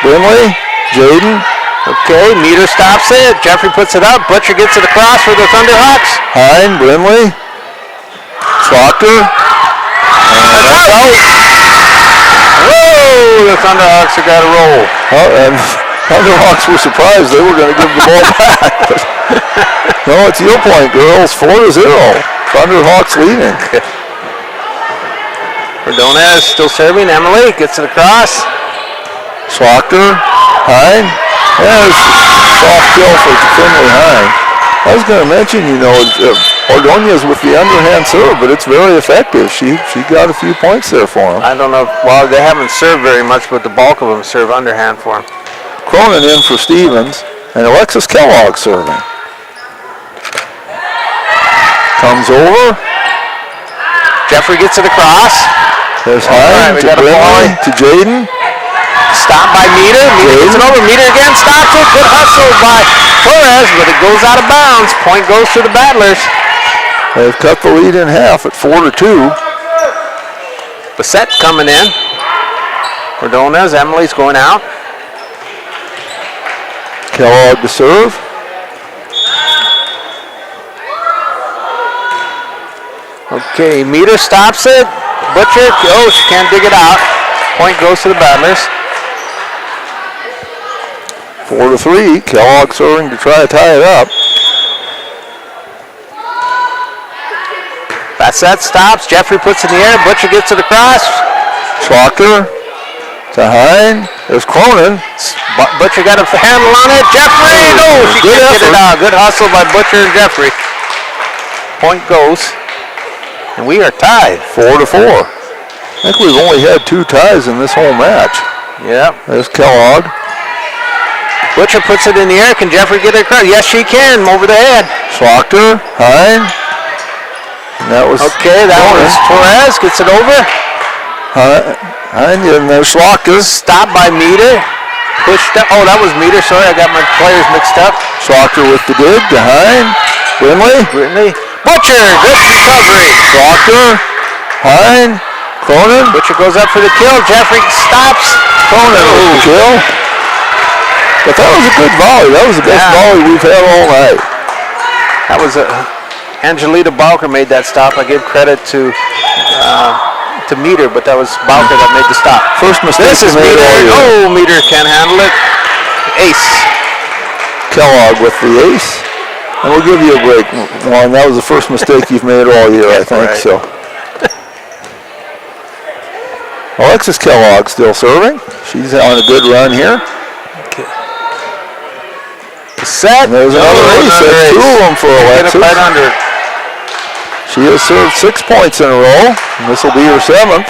Brinley, Jaden. Okay, Meter stops it. Jeffrey puts it up. Butcher gets it across for the Thunderhawks. Hine, Brinley, Schwachter. And that's out. Whoa, the Thunderhawks have got a roll. And Thunderhawks were surprised they were going to give the ball back. No, it's your point, girls. 4-0. Thunderhawks leading. Ordonez still serving. Emily gets it across. Schwachter, Hine, There's a soft kill for Finley Hine. I was going to mention, Ordonez with the underhand serve, but it's very effective. She got a few points there for him. I don't know. Well, they haven't served very much, but the bulk of them serve underhand for him. Cronin in for Stevens, and Alexis Kellogg serving. Comes over. Jeffrey gets it across. There's Hine to Brinley, to Jaden. Stopped by Meter. Meter gets it over. Meter again stops it. Good hustle by Torres, but it goes out of bounds. Point goes to the Battlers. They've cut the lead in half at 4-2. Bassett coming in. Ordonez, Emily's going out. Kellogg to serve. Okay, Meter stops it. Butcher, she can't dig it out. Point goes to the Battlers. 4-3. Kellogg serving to try to tie it up. Bassett stops. Jeffrey puts it in the air. Butcher gets it across. Schlocker to Hine. There's Cronin. Butcher got a handle on it. Jeffrey, no, she can't get it out. Good hustle by Butcher and Jeffrey. Point goes. And we are tied. 4-4. I think we've only had 2 ties in this whole match. Yep. There's Kellogg. Butcher puts it in the air. Can Jeffrey get it across? Yes, she can. Over the head. Schlocker, Hine. And that was okay. That was Torres. Gets it over. Hine and there's Schlocker. Stopped by Meter. Pushed up. Oh, that was Meter. Sorry, I got my players mixed up. Schlocker with the dig to Hine. Brinley. Butcher. Good recovery. Schlocker, Hine, Cronin. Butcher goes up for the kill. Jeffrey stops. Cronin with the kill. But that was a good volley. That was the best volley we've had all night. That was Angelita Bowker made that stop. I give credit to Meter, but that was Bowker that made the stop. First mistake. This is Meter. Oh, Meter can't handle it. Ace. Kellogg with the ace. And we'll give you a break, Warren. That was the first mistake you've made all year, I think. Right. So. Alexis Kellogg still serving. She's on a good run here. Set. And there's another ace. That's 2 of them for Alexis. Right under. She has served 6 points in a row, and this will be her 7th.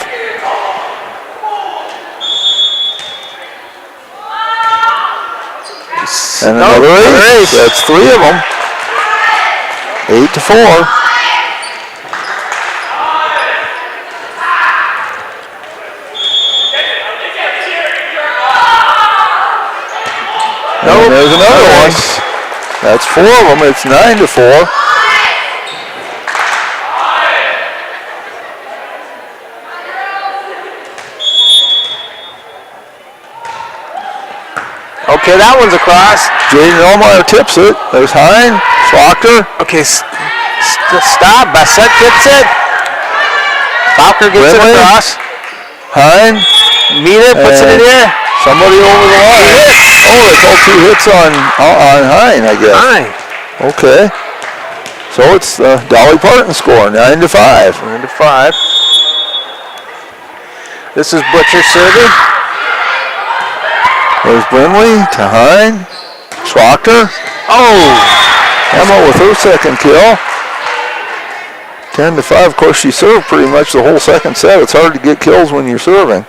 And another ace. That's 3 of them. 8-4. And there's another one. That's 4 of them. It's 9-4. Okay, that one's across. Jaden Elmeyer tips it. There's Hine. Schlocker. Okay, stop. Bassett gets it. Bowker gets it across. Hine. Meter puts it in here. Somebody over the line. Oh, they called 2 hits on Hine, I guess. Hine. Okay. So it's Dolly Parton score, 9-5. 9-5. This is Butcher serving. There's Brinley to Hine. Schlocker. Oh! Emma with her 2nd kill. 10-5. Of course, she served pretty much the whole 2nd set. It's hard to get kills when you're serving,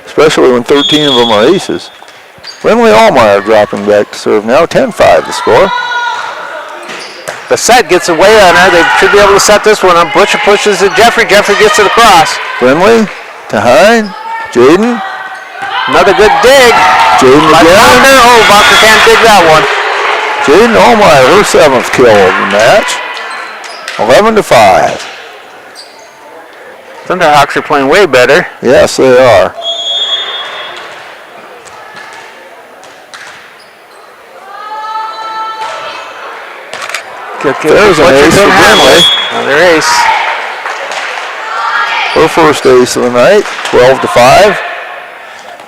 especially when 13 of them are aces. Brinley Allmeyer dropping back to serve now. 10-5 the score. The set gets away on her. They should be able to set this one up. Butcher pushes it. Jeffrey gets it across. Brinley to Hine. Jaden. Another good dig. Jaden again. Oh, Bowker can't dig that one. Jaden Allmeyer, her 7th kill of the match. 11-5. Thunderhawks are playing way better. Yes, they are. There's an ace for Brinley. Another ace. Her first ace of the night, 12-5.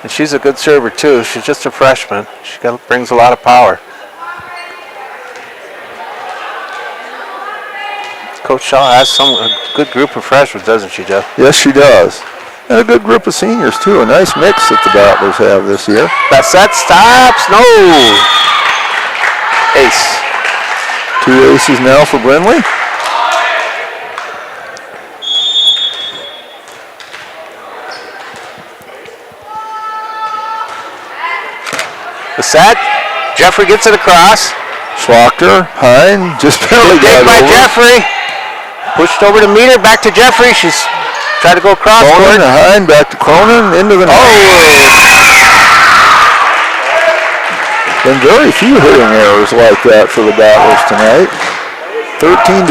And she's a good server too. She's just a freshman. She brings a lot of power. Coach Shaw has a good group of freshmen, doesn't she, Jeff? Yes, she does. And a good group of seniors, too. A nice mix that the Battlers have this year. Bassett stops. No. Ace. 2 aces now for Brindley. Bassett. Jeffrey gets it across. Schlochter, Hine, just barely got by over. Jeffrey. Pushed over to Meter, back to Jeffrey. She's trying to go across. Cronin to Hine, back to Cronin, into the net. Been very few hitting errors like that for the Battlers tonight. 13-6.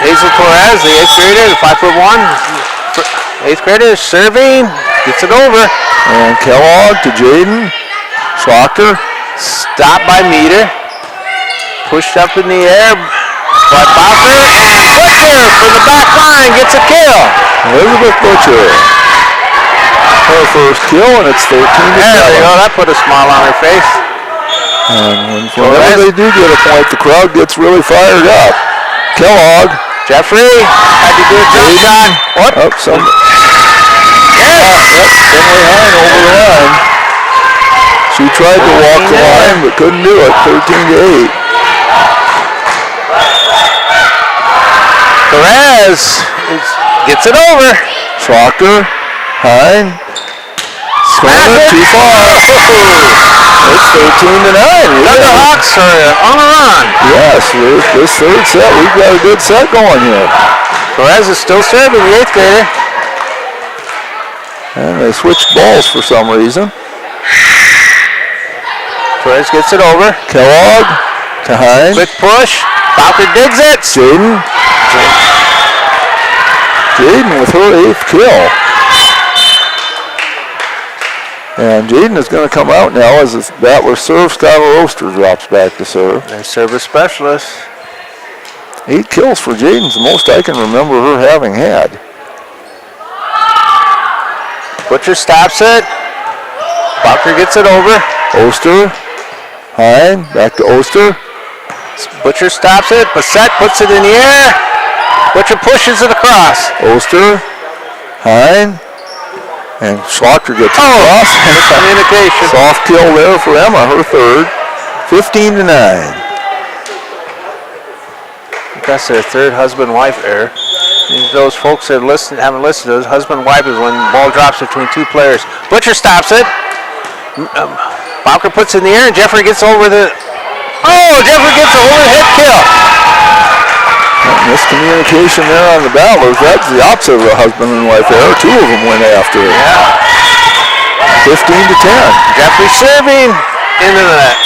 Hazel Torres, the 8th grader, the 5'1", 8th grader, serving, gets it over. And Kellogg to Jaden. Schlochter. Stopped by Meter. Pushed up in the air by Bowker, and Butcher from the back line gets a kill. Elizabeth Butcher. Her first kill, and it's 13-7. There you go, that put a smile on her face. And whenever they do get a point, the crowd gets really fired up. Kellogg. Jeffrey had to do a jump shot. What? Up some. Yes! Finley Hine over the line. She tried to walk the line, but couldn't do it. 13-8. Perez gets it over. Schlochter, Hine. Smash it. Too far. It's 13-9. Thunderhawks are on a run. Yes, this third set, we've got a good set going here. Perez is still serving, the 8th grader. And they switched balls for some reason. Perez gets it over. Kellogg to Hine. Quick push. Bowker digs it. Jaden with her 8th kill. And Jaden is going to come out now as the Battler serve. Skylar Oster drops back to serve. Their service specialist. 8 kills for Jaden's the most I can remember her having had. Butcher stops it. Bowker gets it over. Oster. Hine. Back to Oster. Butcher stops it. Bassett puts it in the air. Butcher pushes it across. Oster. Hine. And Schlochter gets across. Miscommunication. Soft kill there for Emma, her third. 15-9. That's their third husband-wife error. Those folks that haven't listened to this, husband-wife is when the ball drops between two players. Butcher stops it. Bowker puts it in the air, and Jeffrey gets over the... Jeffrey gets a overhead kill. Miscommunication there on the Battlers. That's the opposite of a husband and wife error. 2 of them went after it. Yeah. 15-10. Jeffrey serving into the net.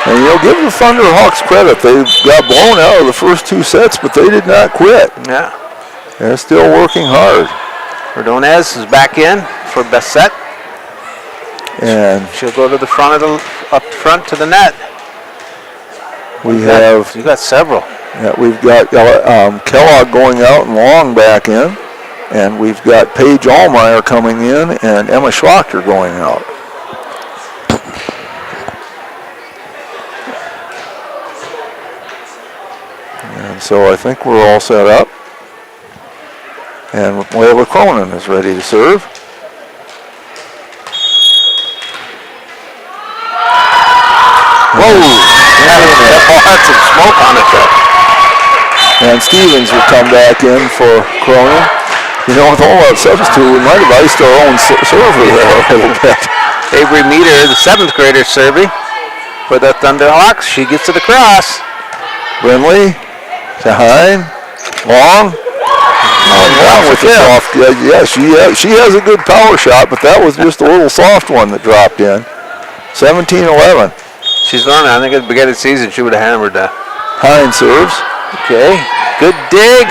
And you'll give the Thunderhawks credit. They got blown out of the first 2 sets, but they did not quit. Yeah. They're still working hard. Ordonez is back in for Bassett. And she'll go to the front of up front to the net. You got several. Yeah, we've got Kellogg going out and Long back in. And we've got Paige Allmeyer coming in and Emma Schlochter going out. And so I think we're all set up. And Layla Cronin is ready to serve. Whoa! Had some smoke on it there. And Stevens will come back in for Cronin. You know, with all that substitute, we might have iced our own server there a little bit. Avery Meter, the 7th grader, serving for the Thunderhawks. She gets it across. Brindley to Hine. Long with the soft. She has a good power shot, but that was just a little soft one that dropped in. 17-11. She's learning. I think at the beginning of the season she would have hammered that. Hine serves. Okay. Good dig.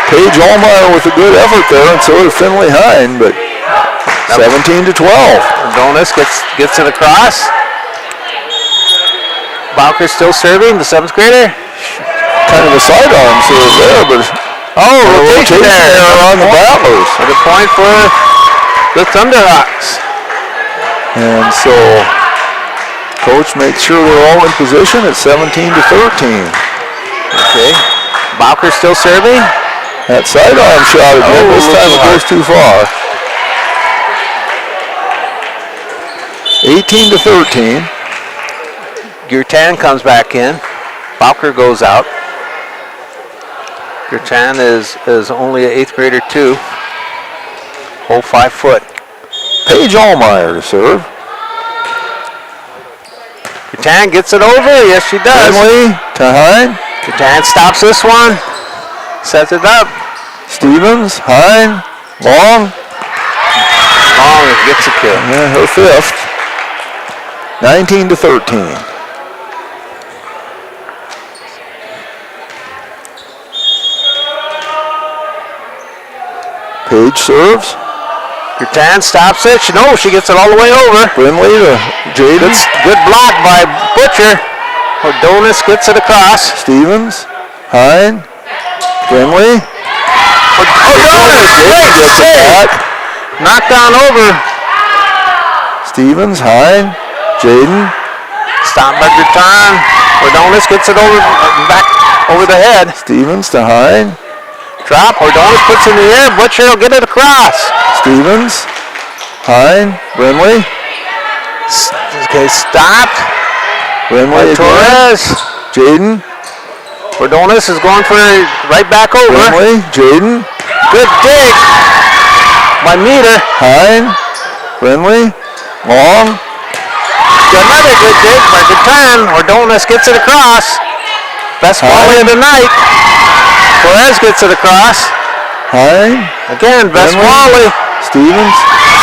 Paige Allmeyer with a good effort there, and so did Finley Hine, but 17-12. Donis gets it across. Bowker still serving, the 7th grader. Kind of a sidearm serve there, but rotation there on the Battlers. A good point for the Thunderhawks. And so Coach makes sure they're all in position at 17-13. Okay. Bowker still serving. That sidearm shot again. This time it goes too far. 18-13. Gurtan comes back in. Bowker goes out. Gurtan is only an 8th grader too. Whole 5 foot. Paige Allmeyer to serve. Gurtan gets it over. Yes, she does. Finley to Hine. Gurtan stops this one. Sets it up. Stevens, Hine, Long. Long gets a kill. Yeah, her 5th. 19-13. Paige serves. Gurtan stops it. No, she gets it all the way over. Brindley to Jaden. Good block by Butcher. Ordonis gets it across. Stevens, Hine, Brindley. Ordonis, great save. Knocked down over. Stevens, Hine, Jaden. Stopped by Gurtan. Ordonis gets it over back over the head. Stevens to Hine. Drop. Ordonis puts it in the air. Butcher will get it across. Stevens, Hine, Brindley. Okay, stopped. Brindley Torres. Jaden. Ordonis is going for it right back over. Brindley, Jaden. Good dig by Meter. Hine, Brindley, Long. Another good dig by Gurtan. Ordonis gets it across. Best volley of the night. Torres gets it across. Hine. Again, best volley. Stevens.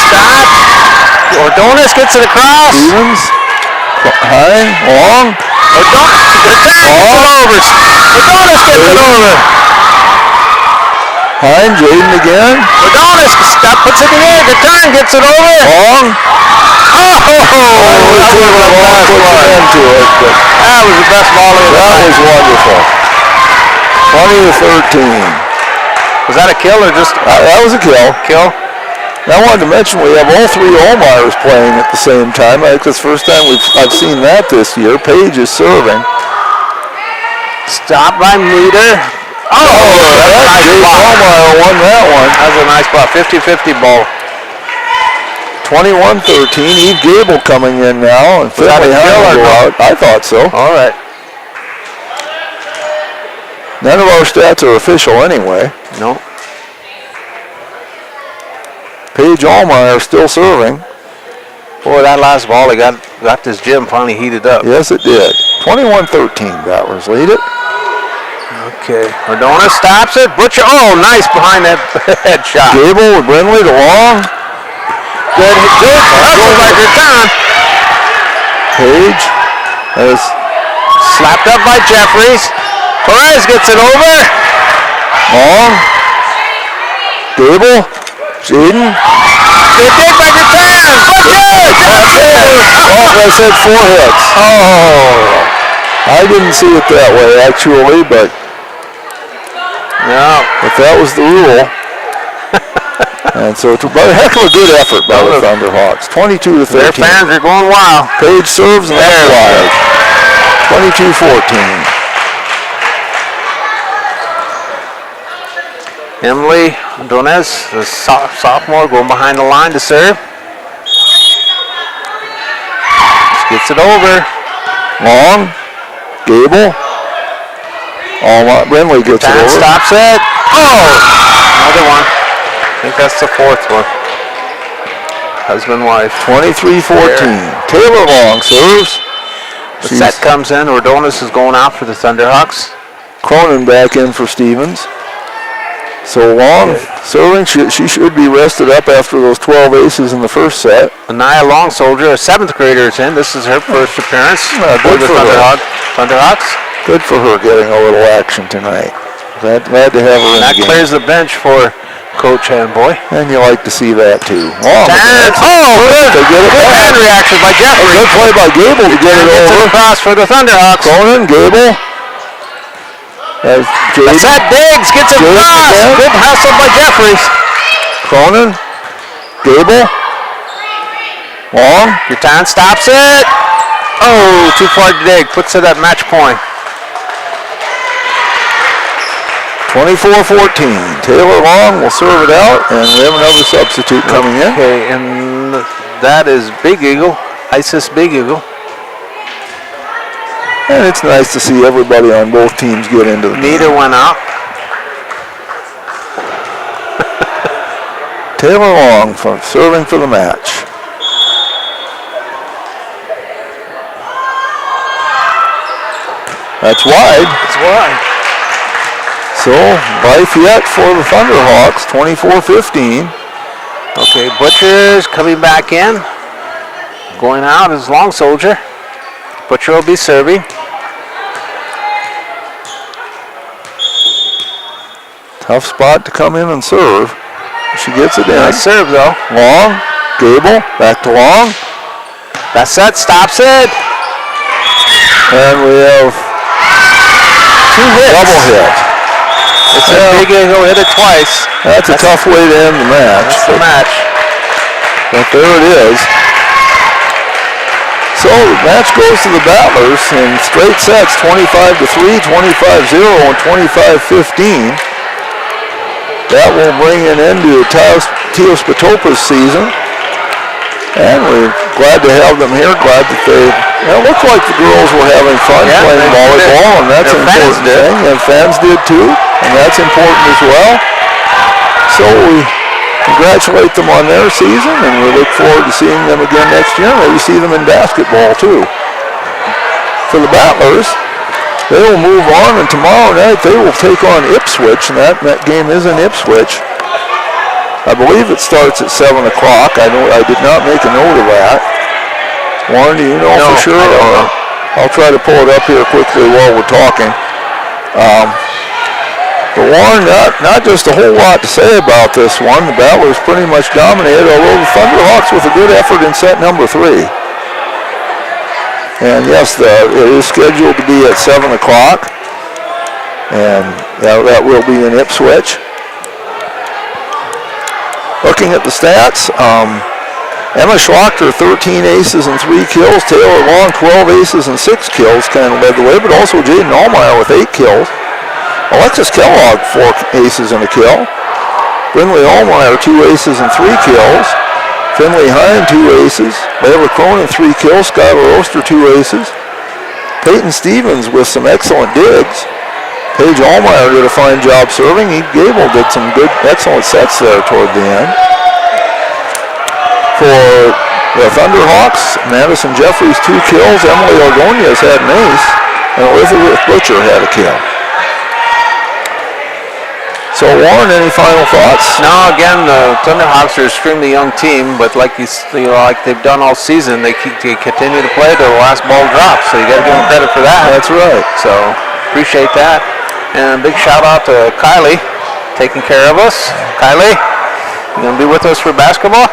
Stop. Ordonis gets it across. Stevens. Hine. Long. Gurtan gets it over. Ordonis gets it over. Hine. Jaden again. Ordonis puts it in the air. Gurtan gets it over. Long. That was the best volley of the night. That was wonderful. 20-13. Was that a kill or just? That was a kill. Kill. I wanted to mention we have all 3 Allmeyers playing at the same time. I think it's the first time I've seen that this year. Paige is serving. Stop by Meter. Oh, that's a nice block. Allmeyer won that one. That was a nice block. 50-50 ball. 21-13. Eve Gable coming in now. And Was that a kill or no? out. I thought so. All right. None of our stats are official anyway. No. Paige Allmeyer still serving. Boy, that last volley got this gym finally heated up. Yes, it did. 21-13. Battlers lead it. Okay. Ordonis stops it. Butcher. Oh, nice behind that head shot. Gable with Brindley to Long. Good hustle by Gurtan. Paige has slapped up by Jeffries. Perez gets it over. Long. Gable. Jaden. Good dig by Gurtan. Butcher. Oh, I said 4 hits. Oh. I didn't see it that way actually, but no. If that was the rule. And so it's a heck of a good effort by the Thunderhawks. 22-13. Their fans are going wild. Paige serves and that's wide. 22-14. Emily Donez, the sophomore, going behind the line to serve. She gets it over. Long. Gable. Brindley gets it over. Stops it. Oh! Another one. I think that's the 4th one. Husband, wife. 23-14. Taylor Long serves. The set comes in. Ordonis is going out for the Thunderhawks. Cronin back in for Stevens. So Long serving. She should be rested up after those 12 aces in the first set. Anaya Long Soldier, a 7th grader, is in. This is her first appearance good for the Thunderhawks. Good for her getting a little action tonight. Glad to have her in that the game. Clears the bench for Coach Handboy. And you like to see that too. Good hand reaction by Jeffrey. Good play by Gable to get it over. Across for the Thunderhawks. Cronin, Gable. Set Diggs gets it across. Good hustle by Jeffries. Cronin, Gable. Long. Gurtan stops it. Oh, too far to dig. Puts it at match point. 24-14. Taylor Long will serve it out, and we have another substitute coming in. Okay, and that is Big Eagle, Isis Big Eagle. And it's nice to see everybody on both teams get into the game. Neither went out. Taylor Long serving for the match. That's wide. It's wide. So, life yet for the Thunderhawks, 24-15. Okay, Butcher's coming back in. Going out is Long Soldier. Butcher will be serving. Tough spot to come in and serve. She gets it in. Nice serve though. Long, Gable, back to Long. That set stops it. And we have 2 hits. Double hit. It's a Big Eagle, hit it twice. That's a tough way to end the match. That's the match. But there it is. So the match goes to the Battlers in straight sets, 25-3, 25-0, and 25-15. That will bring an end to Teos Patopa's season. And we're glad to have them here. Glad that it looked like the girls were having fun playing volleyball, and that's an important thing. And fans did too, and that's important as well. So we congratulate them on their season, and we look forward to seeing them again next year. Maybe see them in basketball too. For the Battlers, they will move on, and tomorrow night they will take on Ipswich, and that game is in Ipswich. I believe it starts at 7 o'clock. I did not make a note of that. Warren, do you know for sure? I'll try to pull it up here quickly while we're talking. But Warren, not just a whole lot to say about this one. The Battlers pretty much dominated, although the Thunderhawks with a good effort in set number 3. And yes, it is scheduled to be at 7 o'clock. And that will be in Ipswich. Looking at the stats, Emma Schlachter, 13 aces and 3 kills. Taylor Long, 12 aces and 6 kills, kind of led the way, but also Jaden Allmeyer with 8 kills. Alexis Kellogg, 4 aces and a kill. Brindley Allmeyer, 2 aces and 3 kills. Finley Hine, 2 aces. Layla Cronin, 3 kills. Skylar Oster, 2 aces. Peyton Stevens with some excellent digs. Paige Allmeyer did a fine job serving. Eve Gable did some excellent sets there toward the end. For the Thunderhawks, Madison Jeffries, 2 kills. Emily Ordonez had an ace. And Elizabeth Butcher had a kill. So Warren, any final thoughts? No, again, the Thunderhawks are an extremely young team, but like like they've done all season, they continue to play till the last ball drops. So you got to give them credit for that. That's right. So appreciate that. And a big shout out to Kylie, taking care of us. Kylie, you gonna be with us for basketball?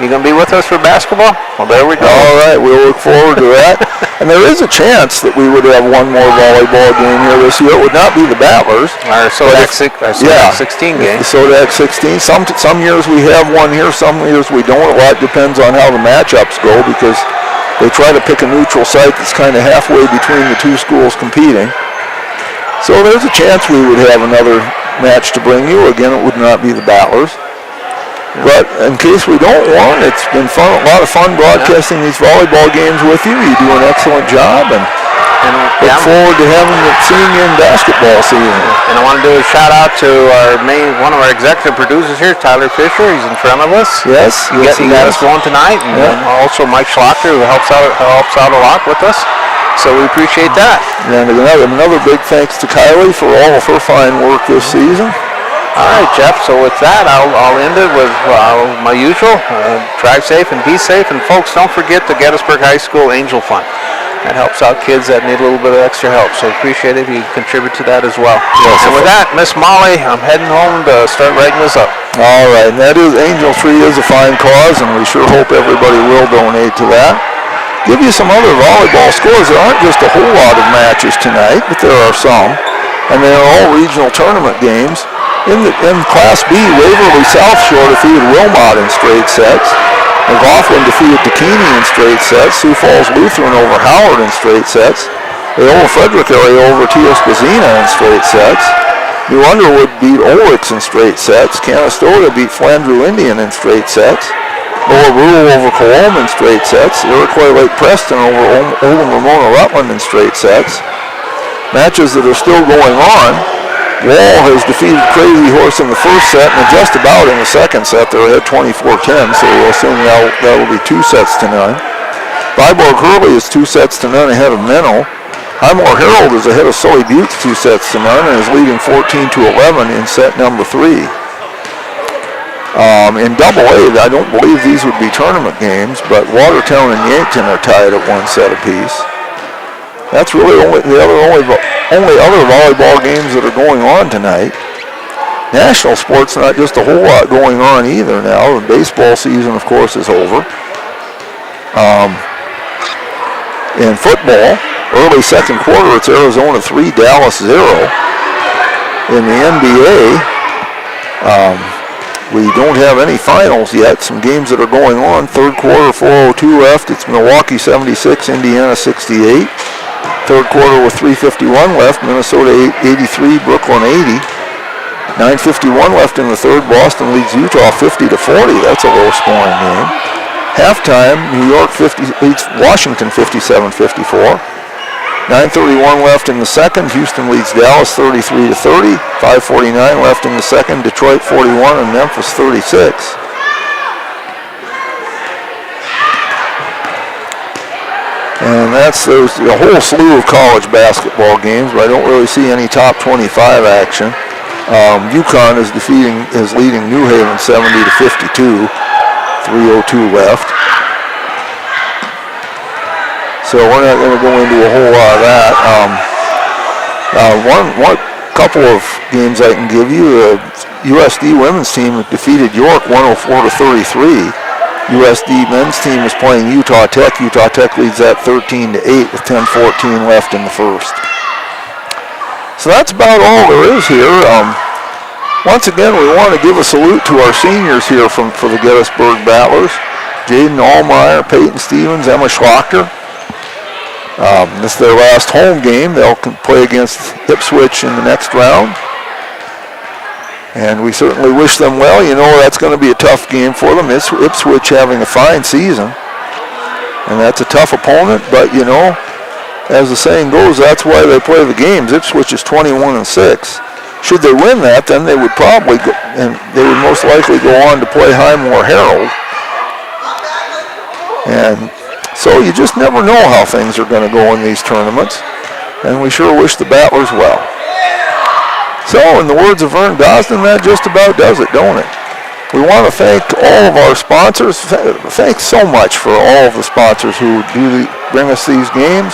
You gonna be with us for basketball? Well, there we go. All right, we'll look forward to that. And there is a chance that we would have one more volleyball game here this year. It would not be the Battlers. Our Sodak 16 game. The Sodak 16. Some years we have one here, some years we don't. A lot depends on how the matchups go, because they try to pick a neutral site that's kind of halfway between the two schools competing. So there's a chance we would have another match to bring you. Again, it would not be the Battlers. But in case we don't, Warren, it's been fun, a lot of fun broadcasting these volleyball games with you. You do an excellent job, and look forward to seeing you in basketball season. And I want to do a shout out to one of our executive producers here, Tyler Fisher. He's in front of us. Yes, he got us going tonight, and also Mike Schlachter, who helps out a lot with us. So we appreciate that. And another big thanks to Kylie for all of her fine work this season. All right, Jeff. So with that, I'll end it with my usual: drive safe and be safe. And folks, don't forget the Gettysburg High School Angel Fund. That helps out kids that need a little bit of extra help. So appreciate it if you contribute to that as well. Yes, and with that, Miss Molly, I'm heading home to start writing this up. All right, and that is Angel Tree is a fine cause, and we sure hope everybody will donate to that. Give you some other volleyball scores. There aren't just a whole lot of matches tonight, but there are some, and they are all regional tournament games. In Class B, Waverly South Shore defeated Wilmot in straight sets. McLaughlin defeated Bikini in straight sets. Sioux Falls Lutheran over Howard in straight sets. Loyola Frederick area over Teos Bazina in straight sets. New Underwood beat Ulrichs in straight sets. Canastota beat Flandreau Indian in straight sets. Lower Brule over Coloma in straight sets. Iroquois Lake Preston over Oldham Ramona Rutland in straight sets. Matches that are still going on. Wall has defeated Crazy Horse in the first set and just about in the second set. They're ahead 24-10, so we'll assume that will be 2 sets to none. Viborg Hurley is 2 sets to none ahead of Minnow. Highmore Herald is ahead of Sully Buttes 2 sets to none and is leading 14-11 in set number 3. In AA, I don't believe these would be tournament games, but Watertown and Yankton are tied at 1 set apiece. That's really only other volleyball games that are going on tonight. National sports, not just a whole lot going on either now. The baseball season, of course, is over. In football, early second quarter, it's Arizona 3, Dallas 0. In the NBA, we don't have any finals yet. Some games that are going on. Third quarter, 4:02 left. It's Milwaukee 76, Indiana 68. Third quarter with 3:51 left. Minnesota 83, Brooklyn 80. 9:51 left in the third. Boston leads Utah 50-40. That's a low-scoring game. Halftime, New York leads Washington 57-54. 9:31 left in the second. Houston leads Dallas 33-30. 5:49 left in the second. Detroit 41 and Memphis 36. And that's a whole slew of college basketball games, but I don't really see any top 25 action. UConn is leading New Haven 70-52. 3:02 left. So we're not going to go into a whole lot of that. One couple of games I can give you. The USD women's team defeated York 104-33. USD men's team is playing Utah Tech. Utah Tech leads that 13-8 with 10:14 left in the first. So that's about all there is here. Once again, we want to give a salute to our seniors here for the Gettysburg Battlers. Jaden Allmeyer, Peyton Stevens, Emma Schlachter. This is their last home game. They'll play against Ipswich in the next round. And we certainly wish them well. You know, that's going to be a tough game for them. Ipswich having a fine season. And that's a tough opponent, but you know, as the saying goes, that's why they play the games. Ipswich is 21-6. Should they win that, then they would probably go, and they would most likely go on to play Highmore Herald. And so you just never know how things are going to go in these tournaments. And we sure wish the Battlers well. So, in the words of Vern Gosden, that just about does it, don't it? We want to thank all of our sponsors. Thanks so much for all of the sponsors who bring us these games.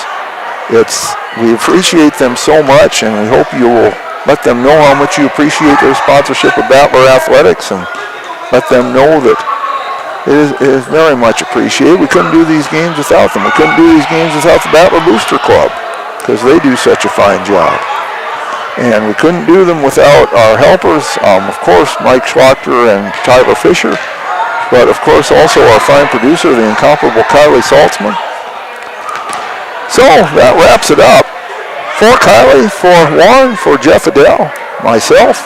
We appreciate them so much, and we hope you will let them know how much you appreciate their sponsorship of Battler Athletics, and let them know that it is very much appreciated. We couldn't do these games without them. We couldn't do these games without the Battler Booster Club, because they do such a fine job. And we couldn't do them without our helpers, of course, Mike Schlachter and Tyler Fisher, but of course also our fine producer, the incomparable Kylie Saltzman. So that wraps it up. For Kylie, for Warren, for Jeff Adele, myself,